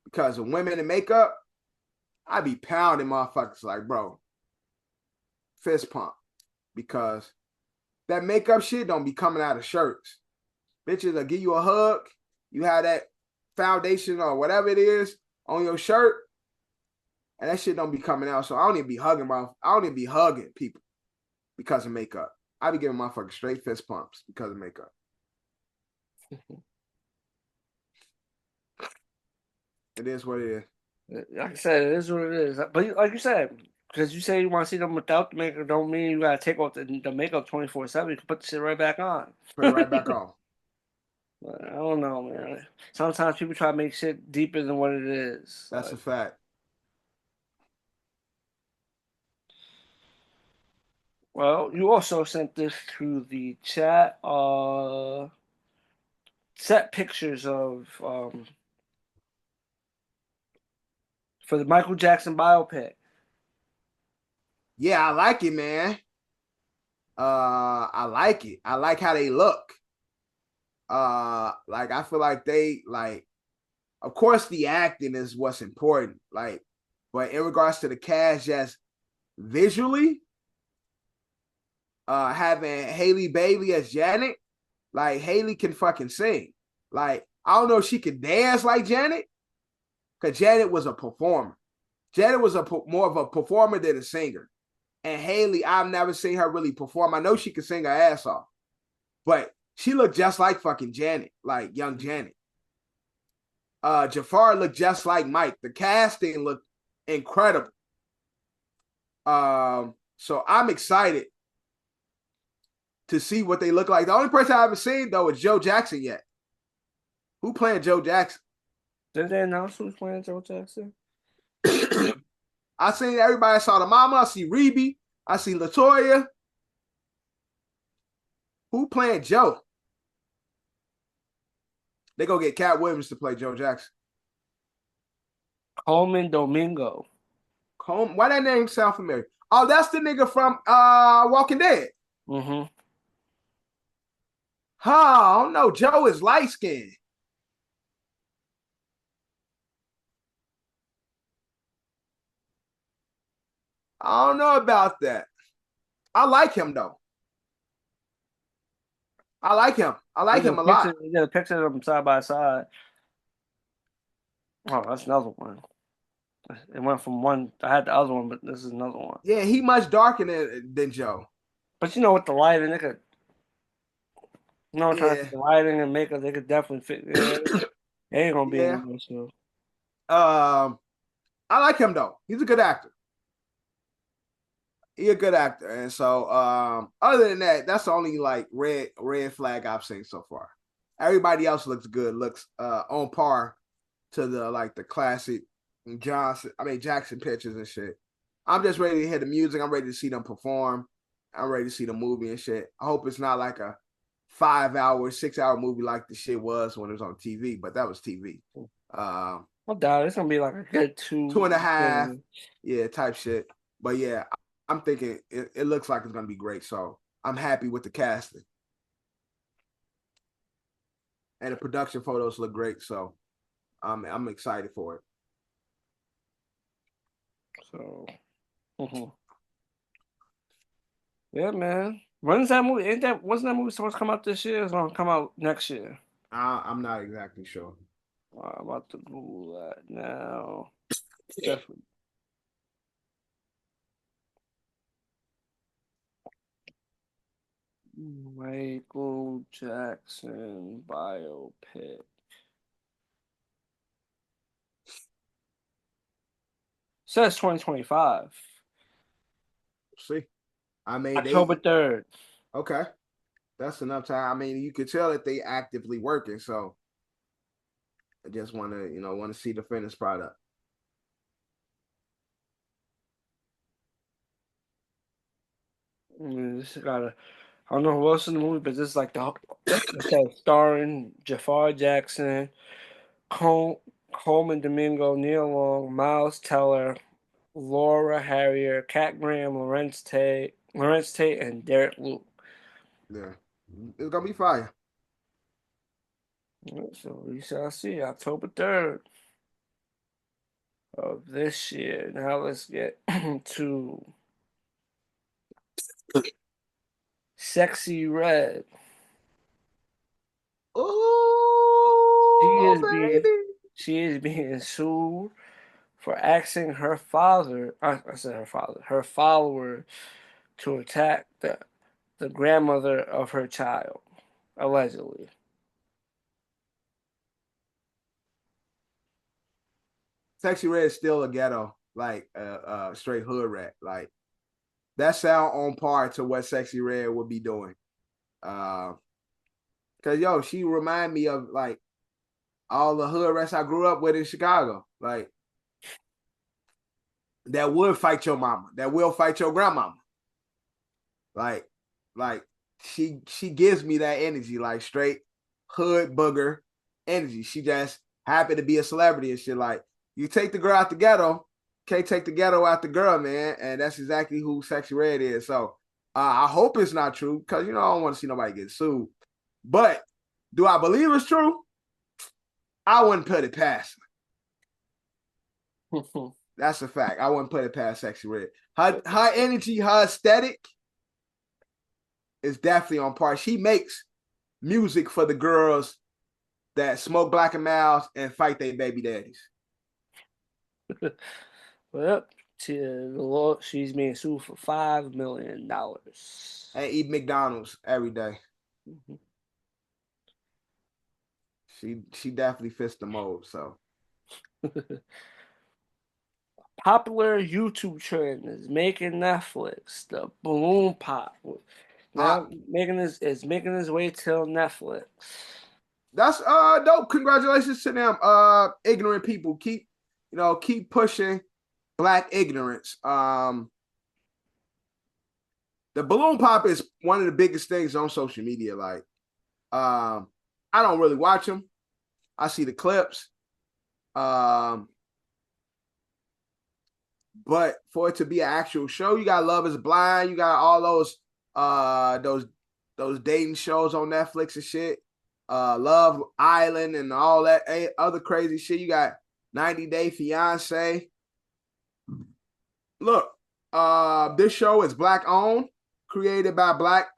because of women in makeup. I be pounding motherfuckers like, bro, fist pump. Because that makeup shit don't be coming out of shirts. Bitches will give you a hug. You have that foundation or whatever it is on your shirt, and that shit don't be coming out. So I don't even be hugging people because of makeup. I be giving motherfuckers straight fist pumps because of makeup. It is what it is. Like I said, it is what it is. But like you said, because you say you want to see them without the makeup, don't mean you gotta take off the makeup 24/7. You can put the shit right back on. Put it right back on. But I don't know, man. Sometimes people try to make shit deeper than what it is. That's a fact. Well, you also sent this to the chat. Set pictures of for the Michael Jackson biopic. Yeah, I like it, man. I like it. I like how they look. Like I feel like they like, of course, the acting is what's important. Like, but in regards to the cast, just visually, having Haley Bailey as Janet, like Haley can fucking sing. Like, I don't know if she could dance like Janet, because Janet was a performer. Janet was more of a performer than a singer. And Haley, I've never seen her really perform. I know she could sing her ass off, but she looked just like fucking Janet, like young Janet. Jafar looked just like Mike. The casting looked incredible. So I'm excited to see what they look like. The only person I haven't seen though is Joe Jackson yet. Who playing Joe Jackson? Did they announce who's playing Joe Jackson? I seen everybody. I saw the mama. I see Reby. I see Latoya. Who playing Joe? They go get Cat Williams to play Joe Jackson. Coleman Domingo. Why that name sound familiar? Oh, that's the nigga from Walking Dead. Mm-hmm. Oh no, Joe is light skinned. I don't know about that. I like him though. I like him. I like him a lot. You got a picture of them side by side. Oh, that's another one. It went from one. I had the other one, but this is another one. Yeah, he much darker than Joe. But you know, with the lighting, they could. You know, trying to Yeah. fit the lighting and makeup, they could definitely fit. Yeah, they ain't gonna be Yeah. in this show. I like him though. He's a good actor. He's a good actor. And so other than that, that's the only like red flag I've seen so far. Everybody else looks good, looks on par to the classic Jackson pictures and shit. I'm just ready to hear the music. I'm ready to see them perform. I'm ready to see the movie and shit. I hope it's not like a 5-hour, 6-hour movie like the shit was when it was on TV, but that was TV. I doubt it's gonna be like a good 2.5, yeah, type shit. But yeah, I'm thinking it looks like it's gonna be great. So I'm happy with the casting, and the production photos look great. So I'm excited for it. So, yeah, man. When's that movie? Wasn't that movie supposed to come out this year? It's gonna come out next year. I'm not exactly sure. I'm about to Google that now. Definitely. Michael Jackson biopic. Says 2025. See, I mean, October 3rd. Okay. That's enough time. I mean, you could tell that they actively working. So I just want to see the finished product. This gotta. I don't know who else in the movie, but this is like the starring Jafar Jackson, Coleman Domingo, Neil Long, Miles Teller, Laura Harrier, Cat Graham, Lawrence Tate, and Derek Luke. Yeah, it's gonna be fire. So we shall see October 3rd of this year. Now let's get to Sexy Red. Oh, baby. She is being sued for asking her father, I said her father, her follower to attack the grandmother of her child, allegedly. Sexy Red is still a ghetto, like straight hood rat. Like that sound on par to what Sexy Red would be doing. Cause yo, she remind me of like all the hood rats I grew up with in Chicago. Like that would fight your mama, that will fight your grandmama. Like she gives me that energy, like straight hood booger energy. She just happy to be a celebrity and shit. Like you take the girl out the ghetto, can't take the ghetto out the girl, man. And that's exactly who Sexy Red is. So I hope it's not true because I don't want to see nobody get sued. But do I believe it's true? I wouldn't put it past her. That's a fact. I wouldn't put it past Sexy Red. Her energy, her aesthetic is definitely on par. She makes music for the girls that smoke black and miles and fight their baby daddies. Well, she's being sued for $5 million. And eat McDonald's every day. Mm-hmm. She definitely fits the mold. So popular YouTube trend is making Netflix the balloon pop. Now making his way till Netflix. That's dope. Congratulations to them. Ignorant people keep pushing black ignorance. The balloon pop is one of the biggest things on social media. Like, I don't really watch them. I see the clips. But for it to be an actual show, you got Love Is Blind. You got all those dating shows on Netflix and shit. Love Island and all that other crazy shit. You got 90 Day Fiance. Look, this show is black owned, created by black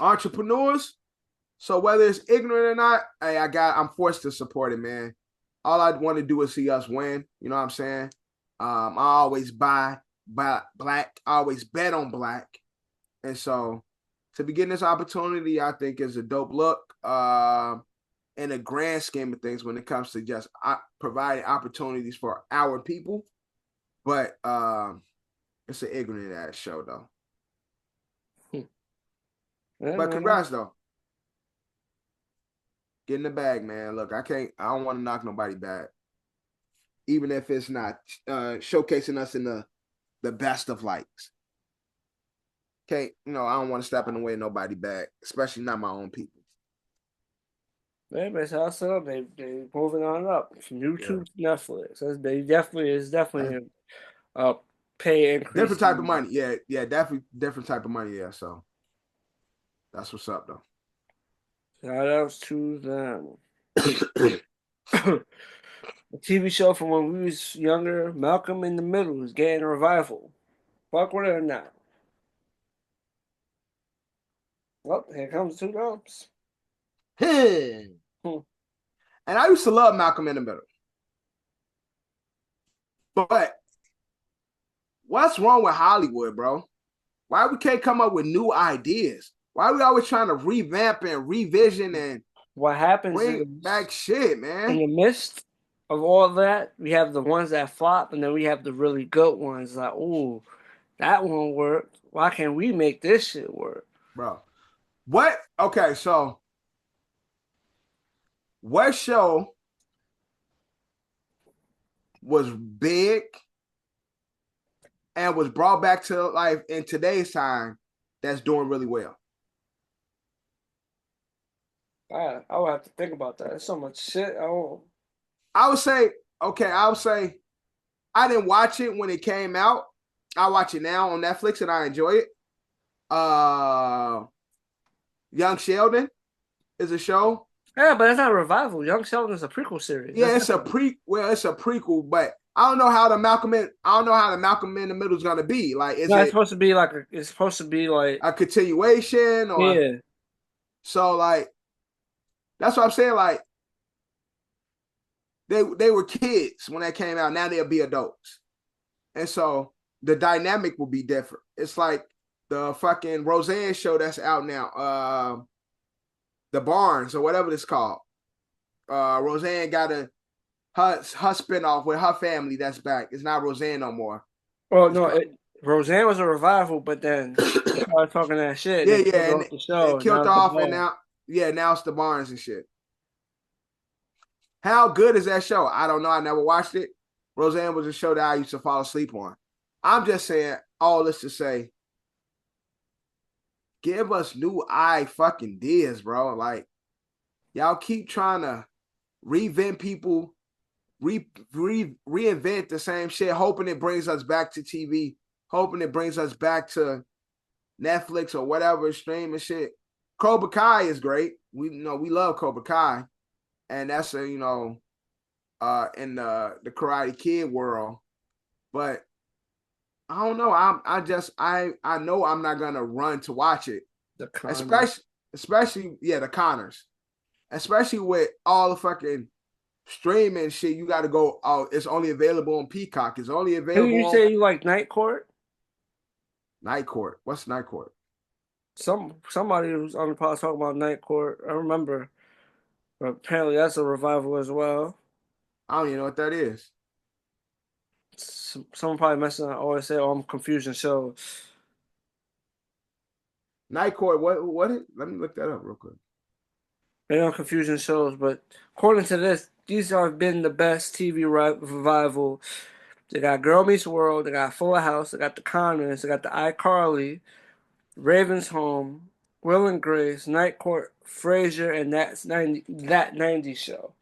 entrepreneurs. So whether it's ignorant or not, hey, I'm forced to support it, man. All I want to do is see us win. You know what I'm saying? I always buy black. I always bet on black. And so to be getting this opportunity, I think is a dope look in a grand scheme of things when it comes to just providing opportunities for our people. But it's an ignorant ass show, though. But congrats, though. Get in the bag, man. Look, I don't want to knock nobody back. Even if it's not showcasing us in the best of lights. I don't want to step in the way of nobody back, especially not my own people. Yeah, but it's awesome. They moving on up from YouTube to Netflix. They definitely a pay increase. Different type of money. Yeah, definitely different type of money. Yeah, so that's what's up, though. Shout outs to them. A TV show from when we was younger, Malcolm in the Middle, is getting a revival. Fuck with it or not. Well, here comes two dumps. And I used to love Malcolm in the Middle. But what's wrong with Hollywood, bro? Why we can't come up with new ideas? Why are we always trying to revamp and revision and what happens bring back shit, man? In the midst of all that, we have the ones that flop, and then we have the really good ones. Like, ooh, That won't work. Why can't we make this shit work? Bro. What? Okay, so what show was big and was brought back to life in today's time that's doing really well? I would have to think about that. There's so much shit. I would say, I didn't watch it when it came out. I watch it now on Netflix and I enjoy it. Young Sheldon is a show. Yeah, but it's not a revival. Young Sheldon is a prequel series. Yeah, it's a prequel, but I don't know how the Malcolm in the Middle is gonna be. Like, it's supposed to be like a continuation or yeah. So like that's what I'm saying. Like they were kids when they came out. Now they'll be adults, and so the dynamic will be different. It's like the fucking Roseanne show that's out now. The Barnes or whatever it's called. Roseanne got her spinoff with her family that's back. It's not Roseanne no more. Well, no, Roseanne was a revival, but then they started talking that shit. Yeah, and the show. They killed her off, and now it's the Barnes and shit. How good is that show? I don't know. I never watched it. Roseanne was a show that I used to fall asleep on. I'm just saying all this to say, give us new fucking ideas, bro. Like, y'all keep trying to reinvent people, reinvent the same shit, hoping it brings us back to TV, hoping it brings us back to Netflix or whatever streaming shit. Cobra Kai is great. We love Cobra Kai, and that's in the Karate Kid world. But I don't know. I know I'm not gonna run to watch it. Especially the Connors. Especially with all the fucking streaming shit, you got to go. Oh, it's only available on Peacock. It's only available. Didn't you say you like Night Court? Night Court. What's Night Court? Somebody who's on the podcast talking about Night Court. I remember. But apparently that's a revival as well. I don't even know what that is. Someone probably messing up. Always say, "Oh, I'm confusing shows." Night Court. What? Let me look that up real quick. They are confusing shows, but according to this, these have been the best TV revival. They got Girl Meets World, they got Fuller House, they got The Conners, they got the iCarly, Raven's Home, Will and Grace, Night Court, Frasier, and that 90s show.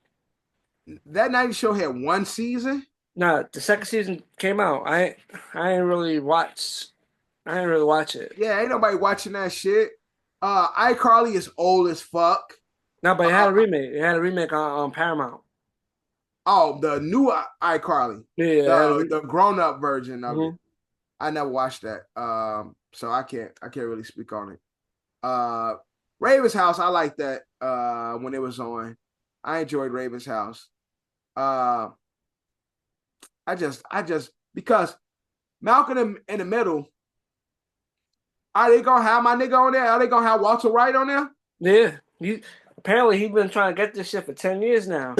That 90s show had one season? Nah, the second season came out. I ain't really watch it. Yeah, ain't nobody watching that shit. iCarly is old as fuck. No, but it had a remake. It had a remake on Paramount. Oh, the new iCarly. Yeah, the grown-up version of it. I never watched that. So I can't really speak on it. Raven's House, I like that when it was on. I enjoyed Raven's House. I just because Malcolm in the Middle, are they gonna have my nigga on there? Are they gonna have Walter White on there? Yeah. Apparently he's been trying to get this shit for 10 years now.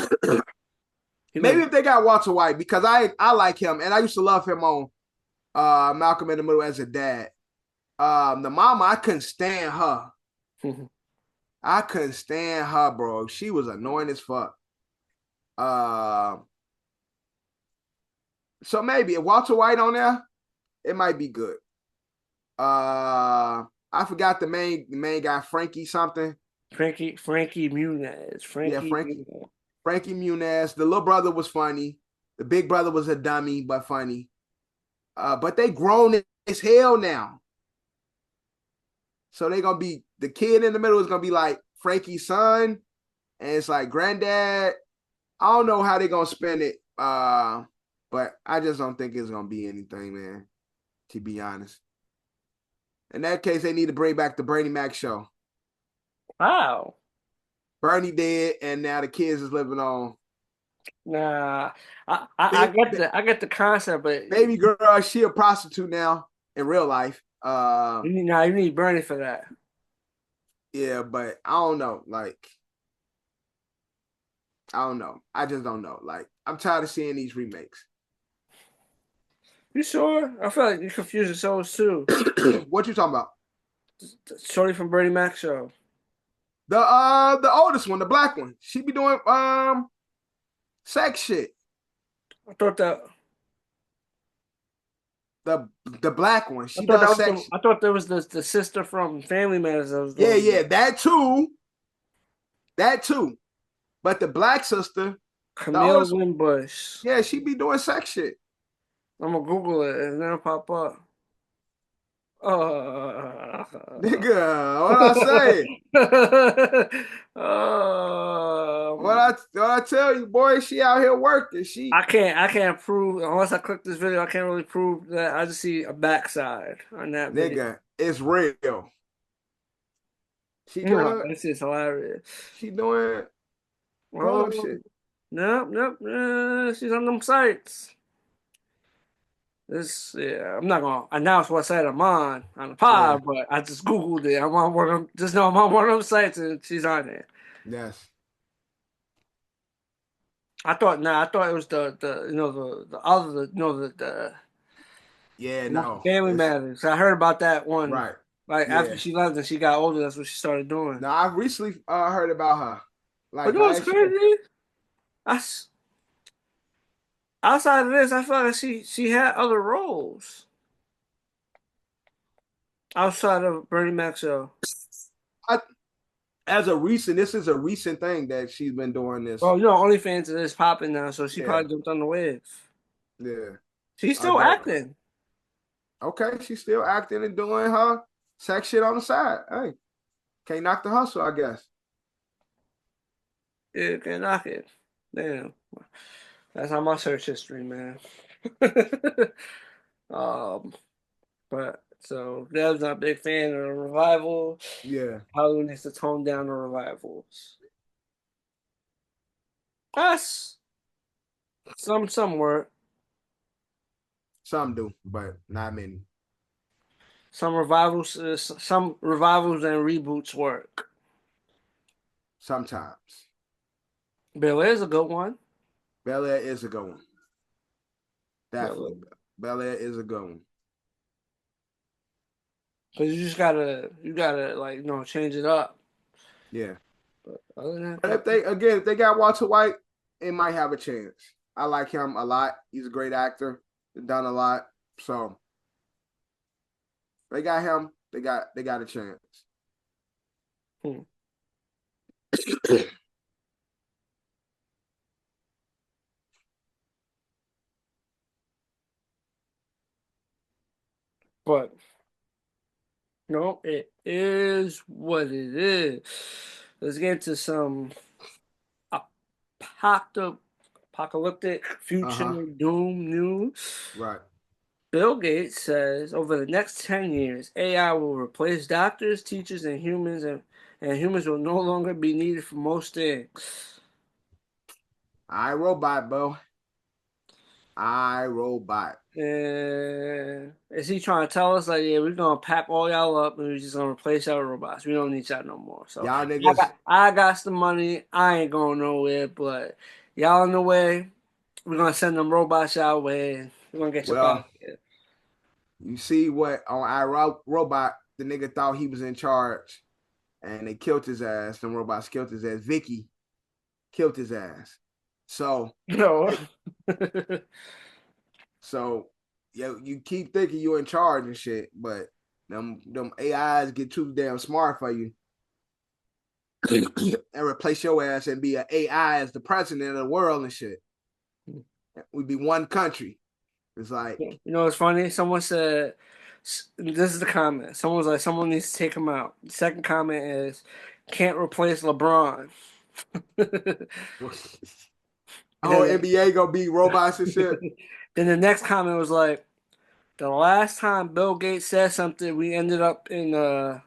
Maybe if they got Walter White, because I like him and I used to love him on Malcolm in the Middle as a dad. The mama, I couldn't stand her. I couldn't stand her, bro. She was annoying as fuck. So maybe if Walter White on there, it might be good. I forgot the main guy, Frankie something. Frankie Muniz. Frankie Muniz. The little brother was funny. The big brother was a dummy, but funny. But they grown as hell now. So they gonna be, the kid in the middle is gonna be like Frankie's son, and it's like granddad. I don't know how they gonna spend it, but I just don't think it's gonna be anything, man. To be honest, in that case, they need to bring back the Bernie Mac show. Wow. Bernie dead, and now the kids is living on. Nah, I get the concept, but baby girl, she a prostitute now in real life. You need Bernie for that. Yeah, but I don't know. Like, I don't know. I just don't know. Like, I'm tired of seeing these remakes. You sure? I feel like you're confusing souls too. What you talking about? Shorty from Bernie Mac show. The oldest one, the black one. She be doing sex shit. I thought that. The black one. I She thought that does was sex. I thought that was the sister from Family Matters that was Yeah, doing yeah, that too. That too. But the black sister, the Camille oldest, Winbush. yeah, she be doing sex shit. I'm gonna Google it and then it'll pop up. Nigga, what I say? What I tell you, boy, she out here working. I can't prove unless I click this video. I can't really prove that. I just see a backside on that video. Nigga, it's real. She You know, doing this is hilarious. she doing grown up shit. Nope. She's on them sites. I'm not gonna announce what site I'm on the pod, but I just Googled it. I'm on one of them, just know I'm on one of them sites and she's on there. Yes. I thought it was the other Family Matters. I heard about that one. Right. Like after she left and she got older, that's what she started doing. Now I recently heard about her. Like, but you know what's crazy? Outside of this, I feel like she had other roles outside of Bernie Mac show. This is a recent thing that she's been doing this. Oh, OnlyFans is popping now, so she probably jumped on the wave. Yeah. She's still acting. Okay, she's still acting and doing her sex shit on the side. Hey, can't knock the hustle, I guess. Yeah, can't knock it. Damn. That's on my search history, man. But so Dev's not a big fan of the revival. Yeah. Hollywood needs to tone down the revivals. Us. Some work. Some do, but not many. Some revivals and reboots work. Sometimes. Bel Air's a good one. Bel Air is a good one. Definitely. Bel Air is a good one. Because you gotta change it up. Yeah. But other than that, but if they got Walter White, it might have a chance. I like him a lot. He's a great actor. He's done a lot. So they got him. They got a chance. But no, it is what it is. Let's get into some apocalyptic future doom news. Right. Bill Gates says over the next 10 years, AI will replace doctors, teachers, and humans, and humans will no longer be needed for most things. iRobot, bro. iRobot. Is he trying to tell us like, yeah, we're gonna pack all y'all up and we're just gonna replace our robots? We don't need y'all no more. So y'all niggas, I got some money. I ain't going nowhere, but y'all in the way. We're gonna send them robots our way. We're gonna get you out of here. You see what on iRobot, the nigga thought he was in charge, and they killed his ass. Them robots killed his ass. Vicky killed his ass. So no. So, you keep thinking you're in charge and shit, but them AIs get too damn smart for you and replace your ass and be an AI as the president of the world and shit. We'd be one country. It's like, it's funny. Someone said, this is the comment. Someone's like, someone needs to take him out. The second comment is, can't replace LeBron. NBA gonna be robots and shit. Then the next comment was like, the last time Bill Gates said something, we ended up in a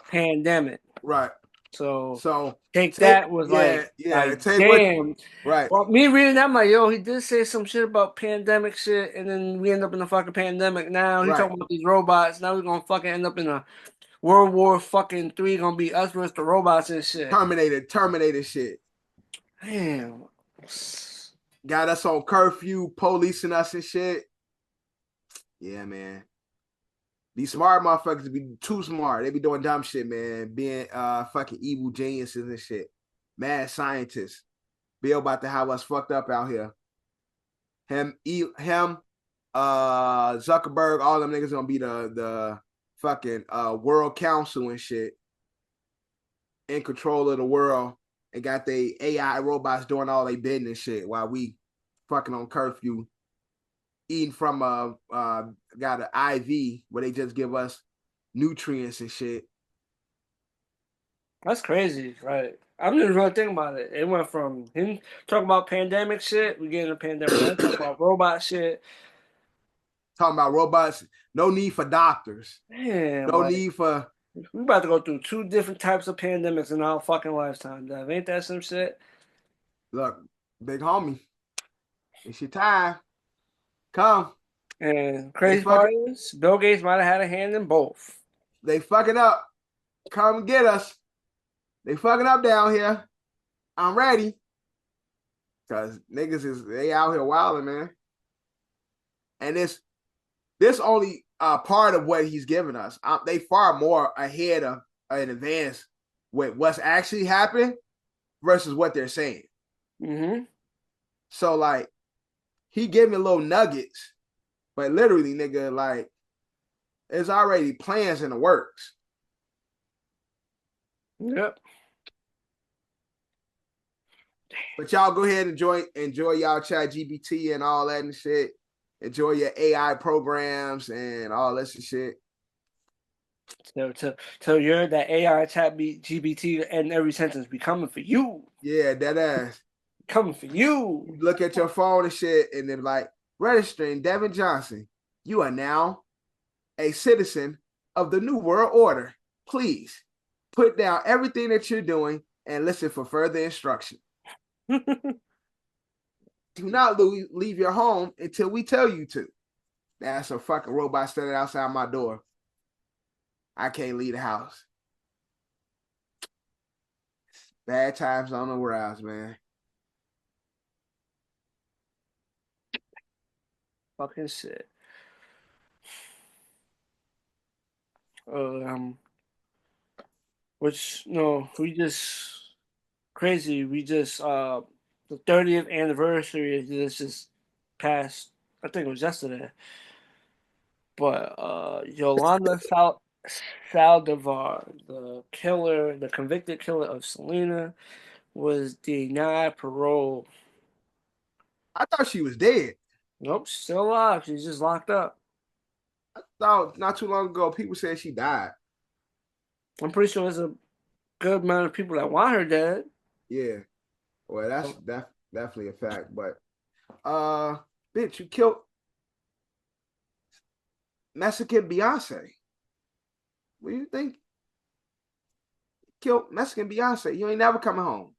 pandemic. Right. So take that was damn. Right. Well, me reading that, I'm like, yo, he did say some shit about pandemic shit, and then we end up in a fucking pandemic now. He's talking about these robots. Now we're gonna fucking end up in a World War fucking 3, gonna be us versus the robots and shit. Terminator shit. Damn. Got us on curfew, policing us and shit. Yeah, man. These smart motherfuckers be too smart. They be doing dumb shit, man. Being fucking evil geniuses and shit. Mad scientists. Bill about to have us fucked up out here. Him, Zuckerberg, all them niggas gonna be the fucking world council and shit. In control of the world and got they AI robots doing all they business shit while we fucking on curfew. Eating from got an IV where they just give us nutrients and shit. That's crazy, right? I'm just really thinking about it. It went from him talking about pandemic shit, we get in a pandemic, now talking about robot shit. Talking about robots, no need for doctors. Man, No need for. We about to go through 2 different types of pandemics in our fucking lifetime, Dev. Ain't that some shit? Look, big homie, it's your time. Come. And crazy part is, Bill Gates might have had a hand in both. They fucking up. Come get us. They fucking up down here. I'm ready. Cause niggas they out here wilding, man. And this only part of what he's giving us. They far more ahead of in advance with what's actually happened versus what they're saying. Mm-hmm. So like, he gave me little nuggets, but literally, nigga, like, there's already plans in the works. Yep. But y'all go ahead and enjoy y'all ChatGPT and all that and shit. Enjoy your AI programs and all this and shit. So you're that AI chat GPT and every sentence be coming for you. Yeah, that ass. Coming for you. You look at your phone and shit, and then like, registering Devin Johnson. You are now a citizen of the New World Order. Please put down everything that you're doing and listen for further instruction. Do not leave your home until we tell you to. That's a fucking robot standing outside my door. I can't leave the house. Bad times on the rise, man. Fucking shit. We just crazy. We just the 30th anniversary of this just passed. I think it was yesterday. But Yolanda Saldivar, the convicted killer of Selena, was denied parole. I thought she was dead. Nope, she's still alive. She's just locked up. I thought not too long ago people said she died. I'm pretty sure there's a good amount of people that want her dead. Yeah. Well, that's definitely a fact. But bitch, you killed Mexican Beyonce. What do you think? Killed Mexican Beyonce. You ain't never coming home.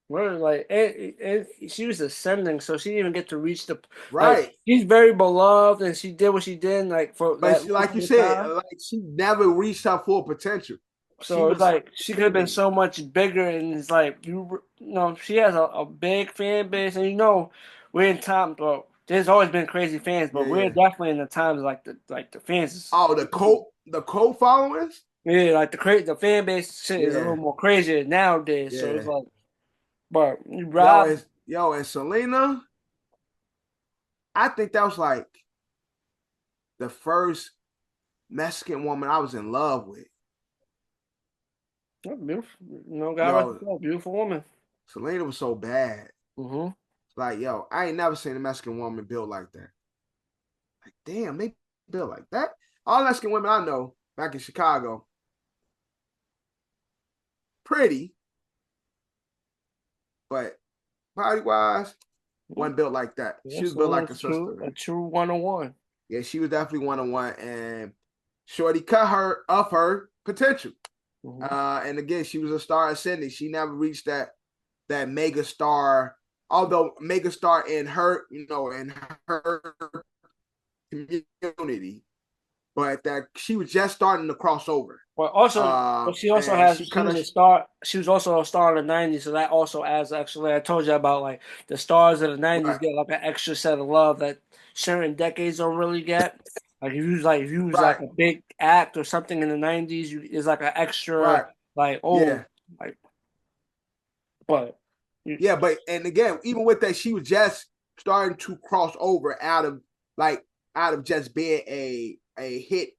Well, like, and she was ascending, so she didn't even get to reach the right. Like, she's very beloved, and she did what she did, like for. But she, like you said, like she never reached her full potential. So it's like she could have been so much bigger, and it's like you know she has a big fan base, and we're in time. Well, there's always been crazy fans, but we're definitely in the times like the fans. The cult followers. Yeah, like the fan base shit is a little more crazier nowadays. Yeah. So it's like, but Rob, and Selena, I think that was like the first Mexican woman I was in love with. Beautiful, beautiful woman. Selena was so bad. Mm-hmm. Like, I ain't never seen a Mexican woman built like that. Like, damn, they built like that. All Mexican women I know back in Chicago, pretty, but body-wise, wasn't built like that. She was built like a sister. A true 101. Yeah, she was definitely 101, and Shorty cut her of her potential. Mm-hmm. And again, she was a star ascending. She never reached that mega star. Although mega star in her, in her community, but that she was just starting to cross over. Well, also, but she also And has. she She kind was of a star. She was also a star in the '90s, so that also adds extra. I told you about like the stars of the '90s right, get like an extra set of love that certain decades don't really get. Like if you was like right, a big act or something in the '90s, it's like an extra. right, Like yeah, like but yeah. But and again, even with that, she was just starting to cross over out of just being a hit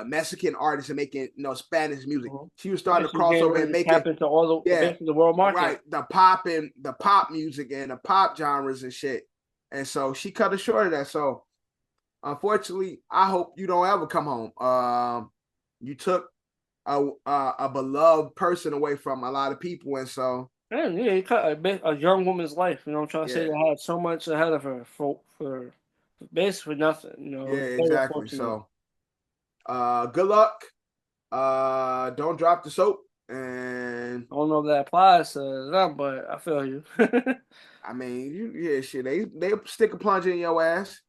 Mexican artist and making Spanish music. She was yeah, starting to she's cross getting over ready and to making tap into all the yeah, basically the world market. right, the pop music and the pop genres and shit. And so she cut it short of that. So unfortunately, I hope you don't ever come home. You took a beloved person away from a lot of people, and so And yeah, you cut a young woman's life. You know, I'm trying to say yeah, that had so much ahead of her for basically nothing. You know, yeah, it's very exactly. unfortunate. So good luck. Don't drop the soap. And I don't know if that applies to them, but I feel you. I mean, yeah, shit. They stick a plunger in your ass,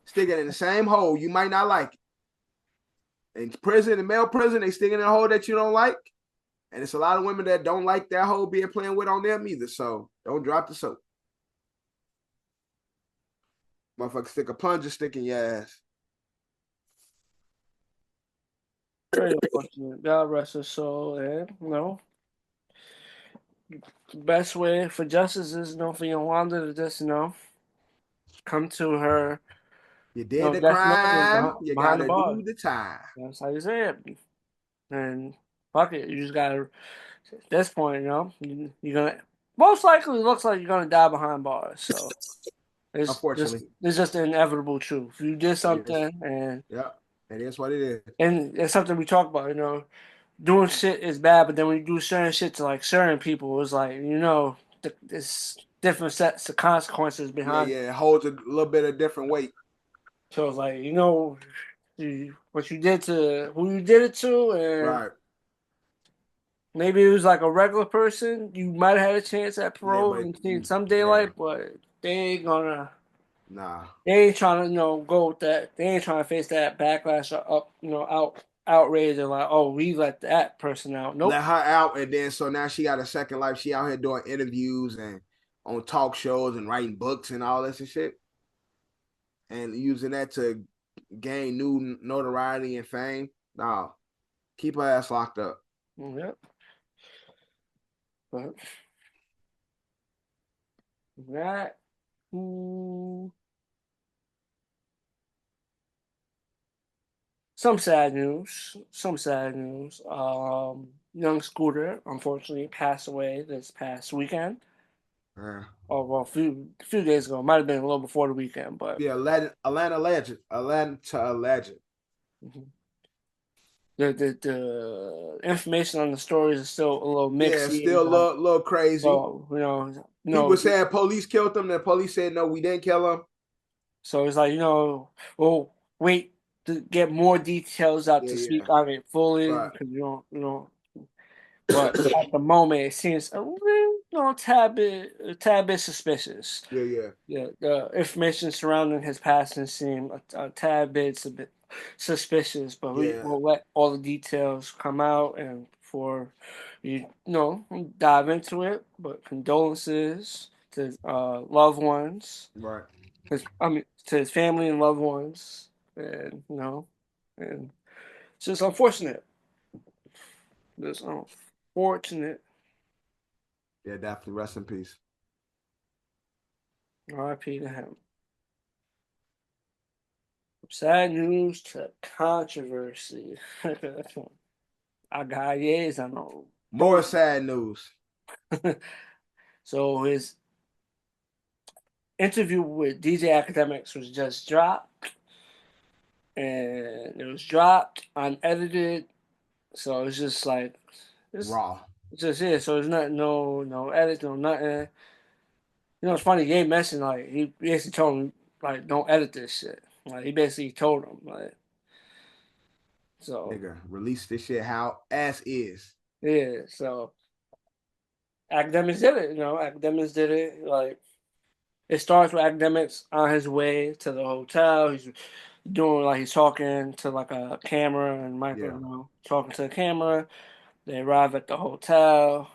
stick it in the same hole. You might not like it. In prison, in male prison, they stick it in a hole that you don't like. And it's a lot of women that don't like that hole being playing with on them either. So don't drop the soap. Motherfucker, stick a plunger stick in your ass. Very unfortunate. God rest her soul. And the best way for justice is for Yolanda to just come to her You did the death note crime, you behind the gotta bars. do the time. That's how you say it. And fuck it, you just gotta. At this point, you're gonna most likely looks like you're gonna die behind bars. So Unfortunately, it's just the inevitable truth. You did it is. something, Yeah, it is what it is. and it's something we talk about. Doing shit is bad, but then when you do certain shit to like certain people, it's like it's different sets of consequences Yeah, behind it. yeah. It holds a little bit of different weight. So it's like what you did to who you did it to, and Right. maybe it was like a regular person. You might have had a chance at Yeah, parole but and seeing some yeah, daylight, but they ain't gonna. nah. They ain't trying to, go with that. They ain't trying to face that backlash or outrage and like, oh, we let that person out. Nope. Let her out, and then so now she got a second life. She out here doing interviews and on talk shows and writing books and all this and shit, and using that to gain new notoriety and fame. Nah, keep her ass locked up. Yep. But that. Ooh, some sad news. Some sad news. Young Scooter unfortunately passed away this past weekend. Yeah. Oh well, a few days ago. Might have been a little before the weekend, but Yeah, Atlanta legend, Atlanta legend. mhm. The information on the stories is still a little Yeah, it's mixy. still little crazy. So People said police killed him. The police said no, we didn't kill him. so it's like we'll wait to get more details out Yeah, to yeah, speak on it fully right. because but at the moment it seems a tad bit suspicious. Yeah, yeah, Yeah, the information surrounding his passing seemed a tad bit suspicious, but we yeah. will let all the details come out and before dive into it. But condolences to his loved ones, Right. to his family and loved ones, and and it's just unfortunate. It's unfortunate. Yeah, definitely. Rest in peace. R.I.P. to him. Sad news to controversy. I got yes, I know. More sad news. So his interview with DJ Academics was just dropped, and it was dropped unedited. So it's just like Raw. it's just it. So there's nothing, no edit, no nothing. It's funny. He mentioned like he basically told him like don't edit this shit. Like he basically told him like so. Nigga, release this shit how ass is. Yeah, so academics did it. Academics did it. Like it starts with academics on his way to the hotel. He's doing like he's talking to like a camera and microphone, talking to the camera. They arrive at the hotel.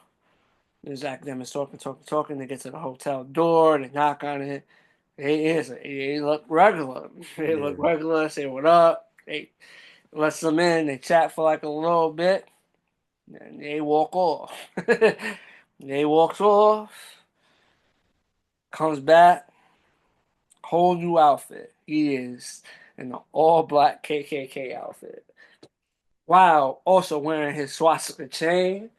There's academics talking. They get to the hotel door. They knock on it. They look regular. They look regular. Say what up. They lets them in. They chat for like a little bit. And they walk off. They walks off. Comes back. Whole new outfit. He is in an all black KKK outfit. Wow. Also wearing his swastika chain.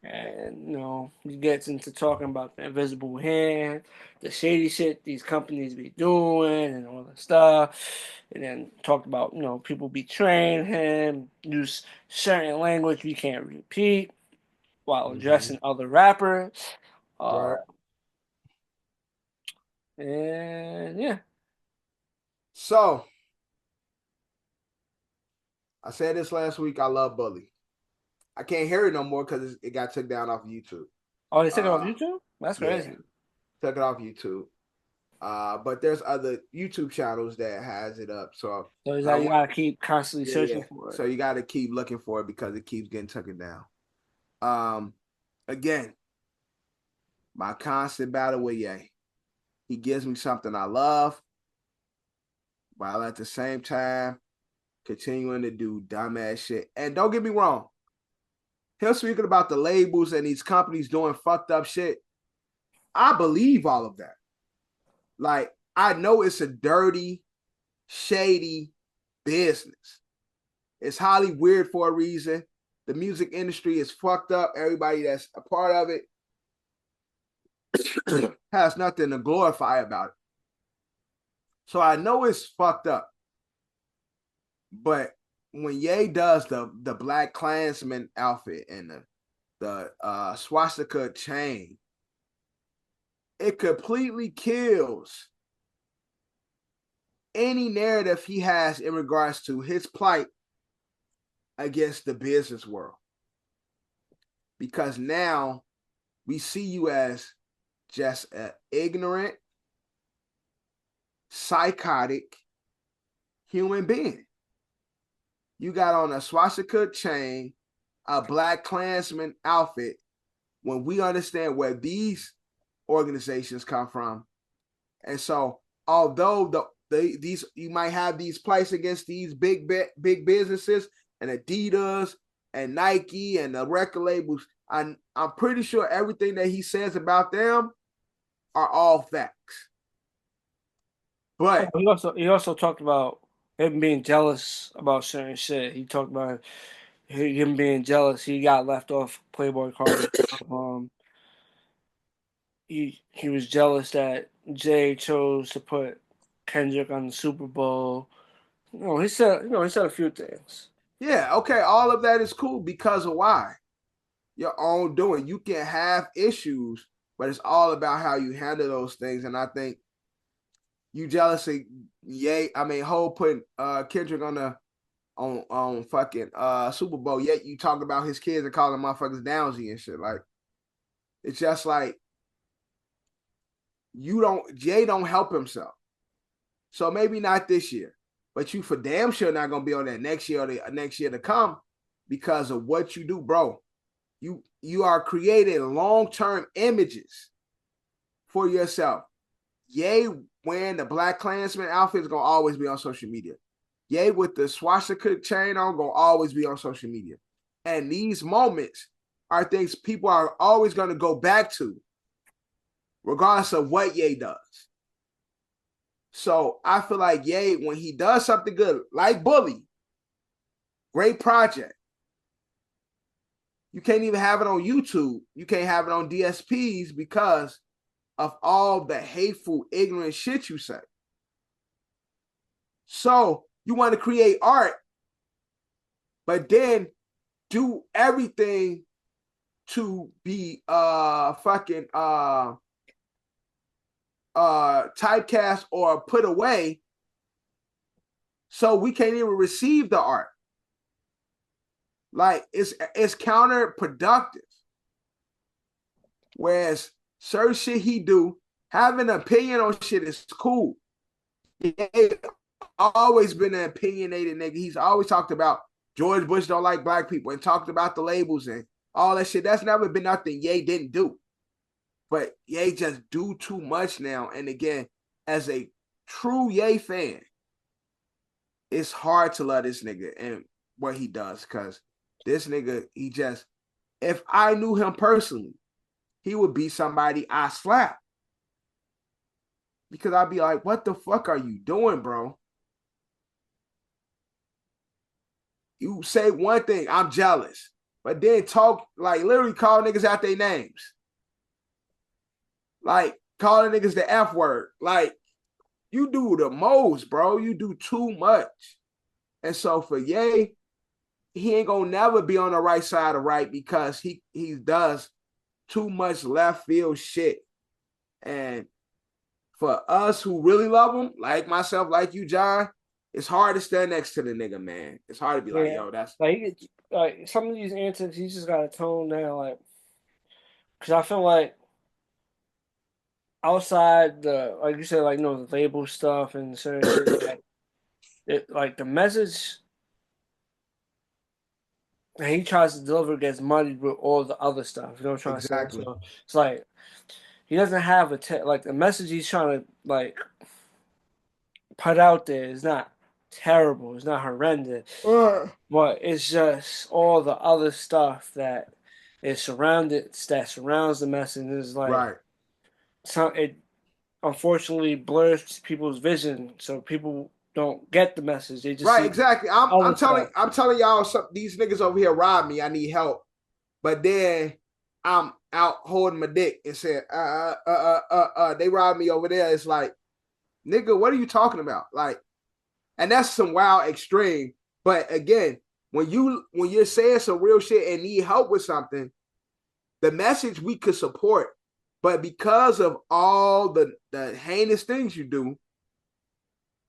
And, he gets into talking about the invisible hand, the shady shit these companies be doing, and all that stuff. And then talked about, people betraying him, use certain language we can't repeat while addressing other rappers. Right. And, yeah. So, I said this last week, I love Bully. I can't hear it no more because it got took down off YouTube. Oh, they took it off YouTube? That's crazy. Took it off YouTube. But there's other YouTube channels that has it up. So you gotta keep constantly searching for it. So you gotta keep looking for it because it keeps getting taken down. Again, my constant battle with Ye. He gives me something I love, while at the same time continuing to do dumbass shit. And don't get me wrong, him speaking about the labels and these companies doing fucked up shit, I believe all of that. Like, I know it's a dirty, shady business. It's highly weird for a reason. The music industry is fucked up. Everybody that's a part of it has nothing to glorify about it. So I know it's fucked up. But when Ye does the Black Klansman outfit and the swastika chain, it completely kills any narrative he has in regards to his plight against the business world. Because now we see you as just an ignorant, psychotic human being. You got on a swastika chain, a Black Klansman outfit, when we understand where these organizations come from. And so, although these you might have these plights against these big businesses and Adidas and Nike and the record labels, I'm pretty sure everything that he says about them are all facts. But he also talked about him being jealous about certain shit. He talked about him being jealous. He got left off Playboy Cardi. He was jealous that Jay chose to put Kendrick on the Super Bowl. He said a few things. Yeah, okay, all of that is cool because of why? Your own doing. You can have issues, but it's all about how you handle those things. And I think you jealous of Ho putting Kendrick on fucking Super Bowl, yet you talk about his kids and calling motherfuckers Downsy and shit. Like, it's just like Jay don't help himself. So maybe not this year, but you for damn sure not gonna be on that next year or the next year to come because of what you do, bro. You are creating long-term images for yourself. Ye wearing the Black Klansman outfit is gonna always be on social media. Ye with the swastika chain on gonna always be on social media. And these moments are things people are always gonna go back to, regardless of what Ye does. So I feel like Ye, when he does something good, like Bully, great project. You can't even have it on YouTube. You can't have it on DSPs because of all the hateful, ignorant shit you say. So you want to create art, but then do everything to be fucking typecast or put away, so we can't even receive the art. Like, it's counterproductive. Whereas certain shit he do, having an opinion on shit is cool. always been an opinionated nigga. He's always talked about George Bush don't like black people and talked about the labels and all that shit. That's never been nothing Ye didn't do. But Ye just do too much now. And again, as a true Ye fan, it's hard to love this nigga and what he does. Because this nigga, he just, if I knew him personally, he would be somebody I slap. Because I'd be like, what the fuck are you doing, bro? You say one thing, I'm jealous. But then talk, like literally call niggas out their names. Like calling niggas the F word. Like you do the most, bro. You do too much. And so for Ye, he ain't gonna never be on the right side of right because he does too much left field shit. And for us who really love him, like myself, like you, John, it's hard to stand next to the nigga, man. It's hard to be like, yo, that's like some of these antics, he just got to tone down, like, because I feel like outside the, like you said, like, you know, the label stuff and certain shit, like the message that he tries to deliver gets muddied with all the other stuff. You know what I'm trying to say? So it's like he doesn't have like the message he's trying to like put out there is not terrible. It's not horrendous, but it's just all the other stuff that surrounds the message. Is like it unfortunately blurs people's vision, so people don't get the message. They just see exactly. I'm telling y'all, these niggas over here robbed me. I need help, but then I'm out holding my dick and saying, they robbed me over there. It's like, nigga, what are you talking about? Like, and that's some wild extreme. But again, when you're saying some real shit and need help with something, the message we could support. But because of all the heinous things you do,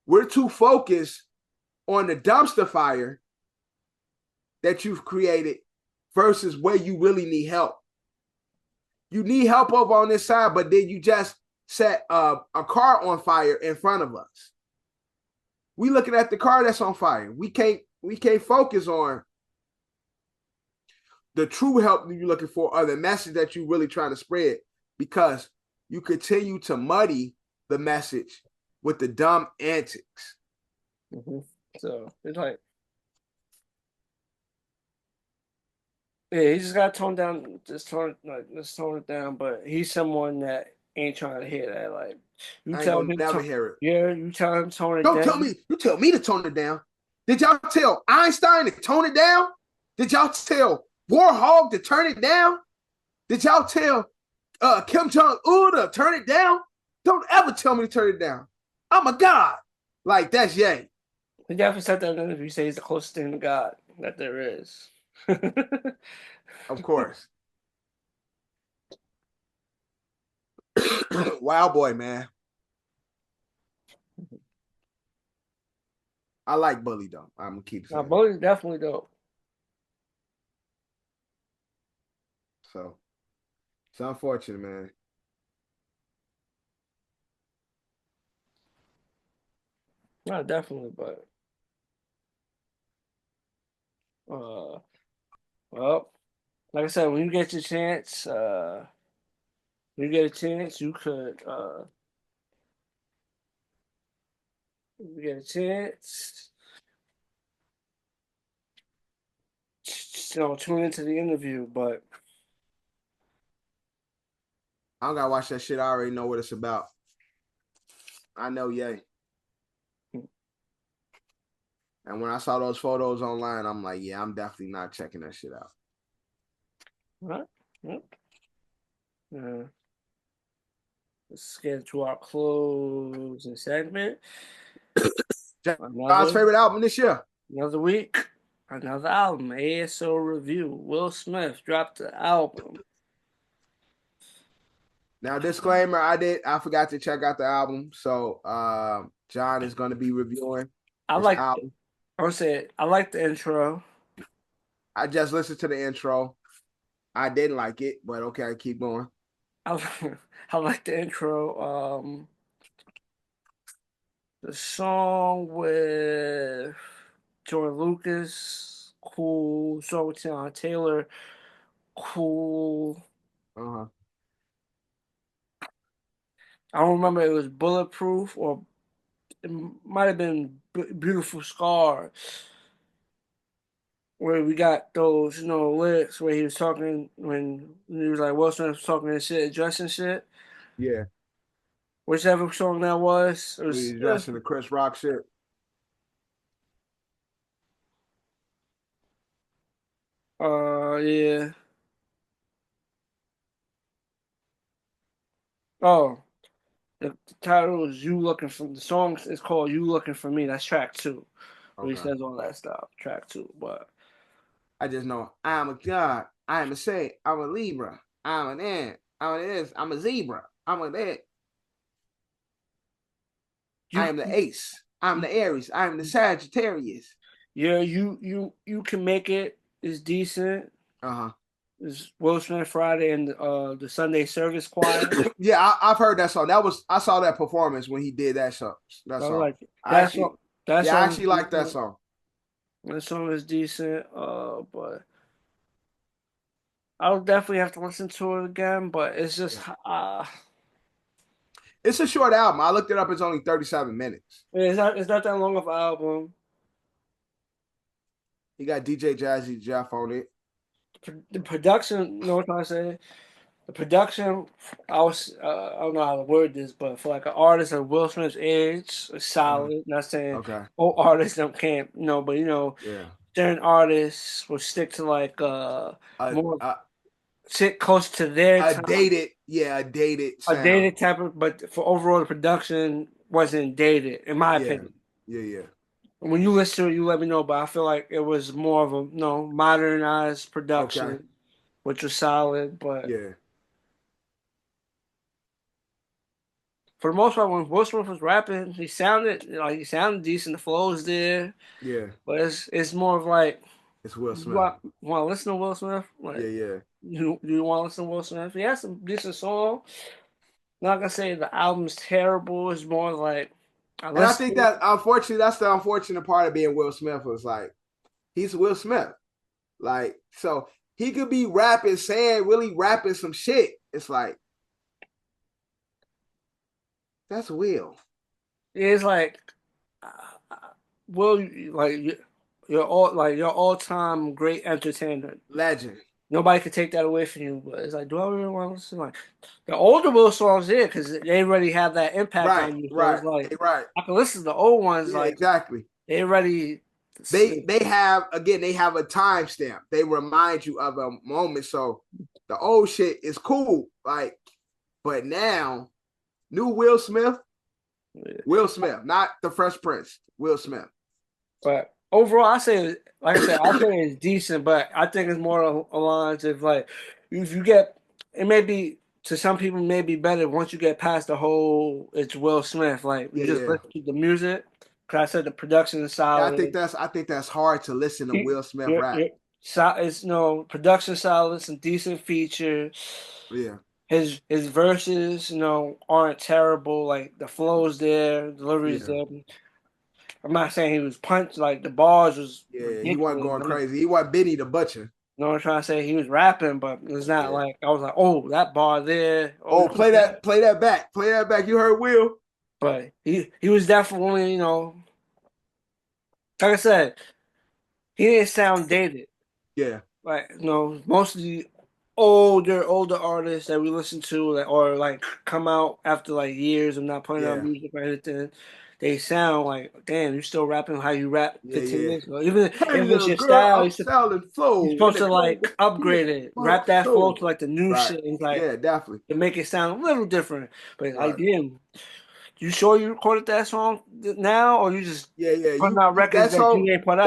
we're too focused on the dumpster fire that you've created versus where you really need help. You need help over on this side, but then you just set a car on fire in front of us. We looking at the car that's on fire. We can't focus on the true help that you're looking for or the message that you're really trying to spread, because you continue to muddy the message with the dumb antics. Mm-hmm. So it's like, yeah, he just got toned down. Let's tone it down. But he's someone that ain't trying to hear that. Like you I tell ain't him, gonna never hear it. Yeah, you tell him tone it down. Don't tell me. You tell me to tone it down. Did y'all tell Einstein to tone it down? Did y'all tell Warhol to turn it down? Did y'all tell Kim Jong-un to turn it down? Don't ever tell me to turn it down. I'm a god. Like, that's Ye. He definitely said that in an interview. He says he's the closest thing to God that there is. Of course. Wild boy, man. I like Bully, though. I'm going to keep saying Bully's definitely dope. So, it's unfortunate, man. No, definitely, but well, like I said, when you get your chance, you get a chance, you could you get a chance, tune into the interview, but I don't gotta watch that shit. I already know what it's about. I know Ye. And when I saw those photos online, I'm like, yeah, I'm definitely not checking that shit out. Right. Yep. Let's get to our closing segment. John's favorite album this year. Another week, another album. ASO review. Will Smith dropped the album. Now, disclaimer, I forgot to check out the album. So John is gonna be reviewing this album. I like the intro. I just listened to the intro. I didn't like it, but okay, keep going. I like the intro. The song with Jordan Lucas, cool. Song with Tiana Taylor, cool. Uh-huh. I don't remember if it was Bulletproof or it might have been Beautiful Scars, where we got those, lyrics where he was talking when he was like Will Smith was talking and shit, addressing shit. Yeah. Whichever song that was, it We was addressing the Chris Rock shit. yeah. Oh, the title is "You Looking for." The song is called "You Looking for Me." That's track two, where he Okay. says all that stuff. Track two, but I just know I'm a god. I'm a saint. I'm a Libra. I'm an ant. I'm a this. I'm a zebra. I'm a that. I you, am the ace. I'm the Aries. I am the Sagittarius. yeah, you can make it. Is decent. Uh-huh. Is Will Smith Friday and the Sunday Service Choir. Yeah, I've heard that song. I saw that performance when he did that song. That I song. like it. I actually, That yeah, I song is actually like that decent. song. That song is decent. But I'll definitely have to listen to it again. But it's just Yeah. It's a short album. I looked it up. It's only 37 minutes. it's not that long of an album. He got DJ Jazzy Jeff on it. The production, you know what I'm trying to say? The production, I don't know how to word this, but for like an artist of Will Smith's age, it's solid. Not saying Okay. all artists don't can't, but Yeah. certain artists will stick to like A, more a, sit close to their a time, dated a sound. dated type of, but for overall the production wasn't dated, in my Yeah. opinion. Yeah. When you listen to it, you let me know, but I feel like it was more of a modernized Okay. production, which was solid, but. Yeah. For the most part, when Will Smith was rapping, he sounded decent. The flow's there, Yeah. but it's more of like It's Will you Smith. want to listen to Will Smith. Yeah. Like Yeah. you want to listen to Will Smith? He has some decent songs. Not gonna say the album's terrible. It's more like I And I listen think to that unfortunately, that's the unfortunate part of being Will Smith was like he's Will Smith. Like, so he could be rapping, saying really rapping some shit. It's like that's Will. it's like Will your all time great entertainer. Legend. Nobody could take that away from you. But it's like, do I really want to listen? Like the older Will songs, yeah, because they already have that impact Right, on you. So right, it's like right. I can listen to the old ones. Yeah, Like exactly. they already. They have they have a timestamp. They remind you of a moment. So the old shit is cool. Like, but now, new Will Smith, not the Fresh Prince. Will Smith. But overall, like I said, I say it's decent. But I think it's more along lines of like if you get it may be to some people may be better once you get past the whole it's Will Smith. Like you Yeah, just yeah. listen to the music. Cause I said the production is Yeah, solid. I think that's hard to listen to Will Smith rap. It's production solid, some decent features. Yeah. His verses, aren't terrible. Like the flow's there, delivery's Yeah. there. I'm not saying he was punched like the bars was Yeah. He wasn't ridiculous. going crazy. He wasn't Benny the Butcher. I'm trying to say he was rapping, but it's not Yeah. like I was like, oh, that bar there. Oh, play that back. Play that back. You heard Will? But he was definitely, like I said, he didn't sound dated. Yeah. Like most of the older artists that we listen to or like come out after like years of not putting out Yeah. music or anything, they sound like damn, you're still rapping how you rap Yeah. 15 Yeah. years ago. Even if Hey, it's little your girl, style, I'm selling flow you're in supposed the to club. like upgrade it, rap that flow to like the new Right. shit, and like Yeah, definitely. to make it sound a little different. But like, Right. damn, you sure you recorded that song now, or you just Yeah, yeah. putting out You records that you ain't put out?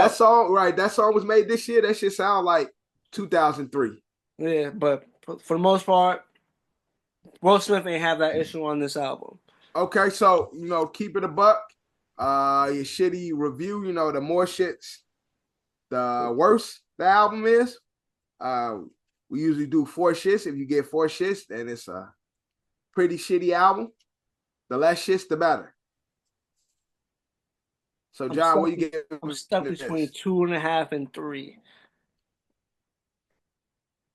right. That song was made this year. That shit sound like 2003. Yeah, but for the most part, Will Smith ain't have that issue on this album. Okay, so keep it a buck. Your shitty review, the more shits, the worse the album is. We usually do 4 shits. If you get 4 shits, then it's a pretty shitty album. The less shits, the better. So, John, what you get? I'm stuck between 2.5 and 3.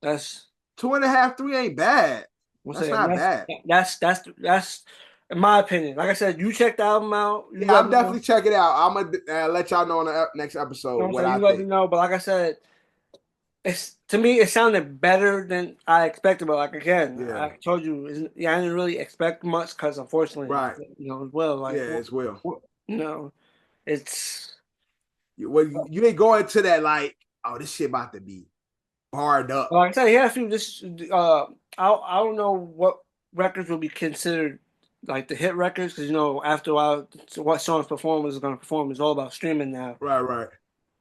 That's 2.5, 3 ain't bad. That's not bad. That's in my opinion. Like I said, you check the album out. Yeah, I'm definitely check it out. I'm gonna let y'all know on the next episode what I think. Let me know. But like I said, to me, it sounded better than I expected. But like again, I told you, I didn't really expect much because unfortunately, right, as well, like it's Will. It's you ain't going to that like, oh, this shit about to be hard up. Like I said, he had a few. I don't know what records will be considered like the hit records because after a while, what songs performers are going to perform is all about streaming now. Right.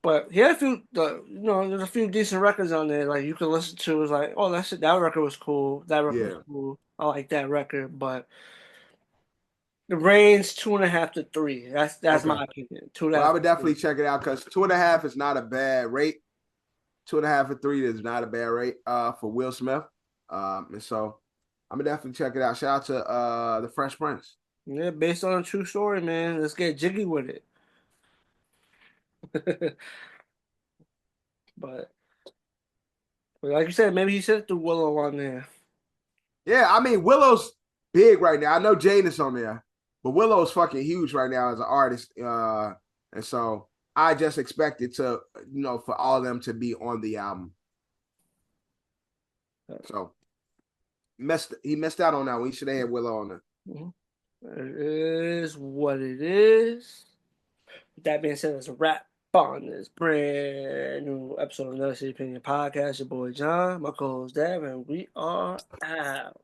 But he had a few. There's a few decent records on there like you can listen to. It's like, oh, that record was cool. That record was cool. I like that record, but the range 2.5 to 3. That's my opinion. 2.5. Well, I would definitely check it out because 2.5 is not a bad rate. 2.5 and 3 is not a bad rate for Will Smith. And so I'm gonna definitely check it out. Shout out to the Fresh Prince. Yeah, based on a true story, man. Let's get jiggy with it. But like you said, maybe he said the Willow on there. Yeah, I mean Willow's big right now. I know Jane is on there, but Willow's fucking huge right now as an artist. And so I just expected to, for all of them to be on the album. So he missed out on that one. He should have had Willow on there. Mm-hmm. It is what it is. With that being said, it's a wrap on this brand new episode of Another City Opinion Podcast. Your boy John, my co-host Dev, and we are out.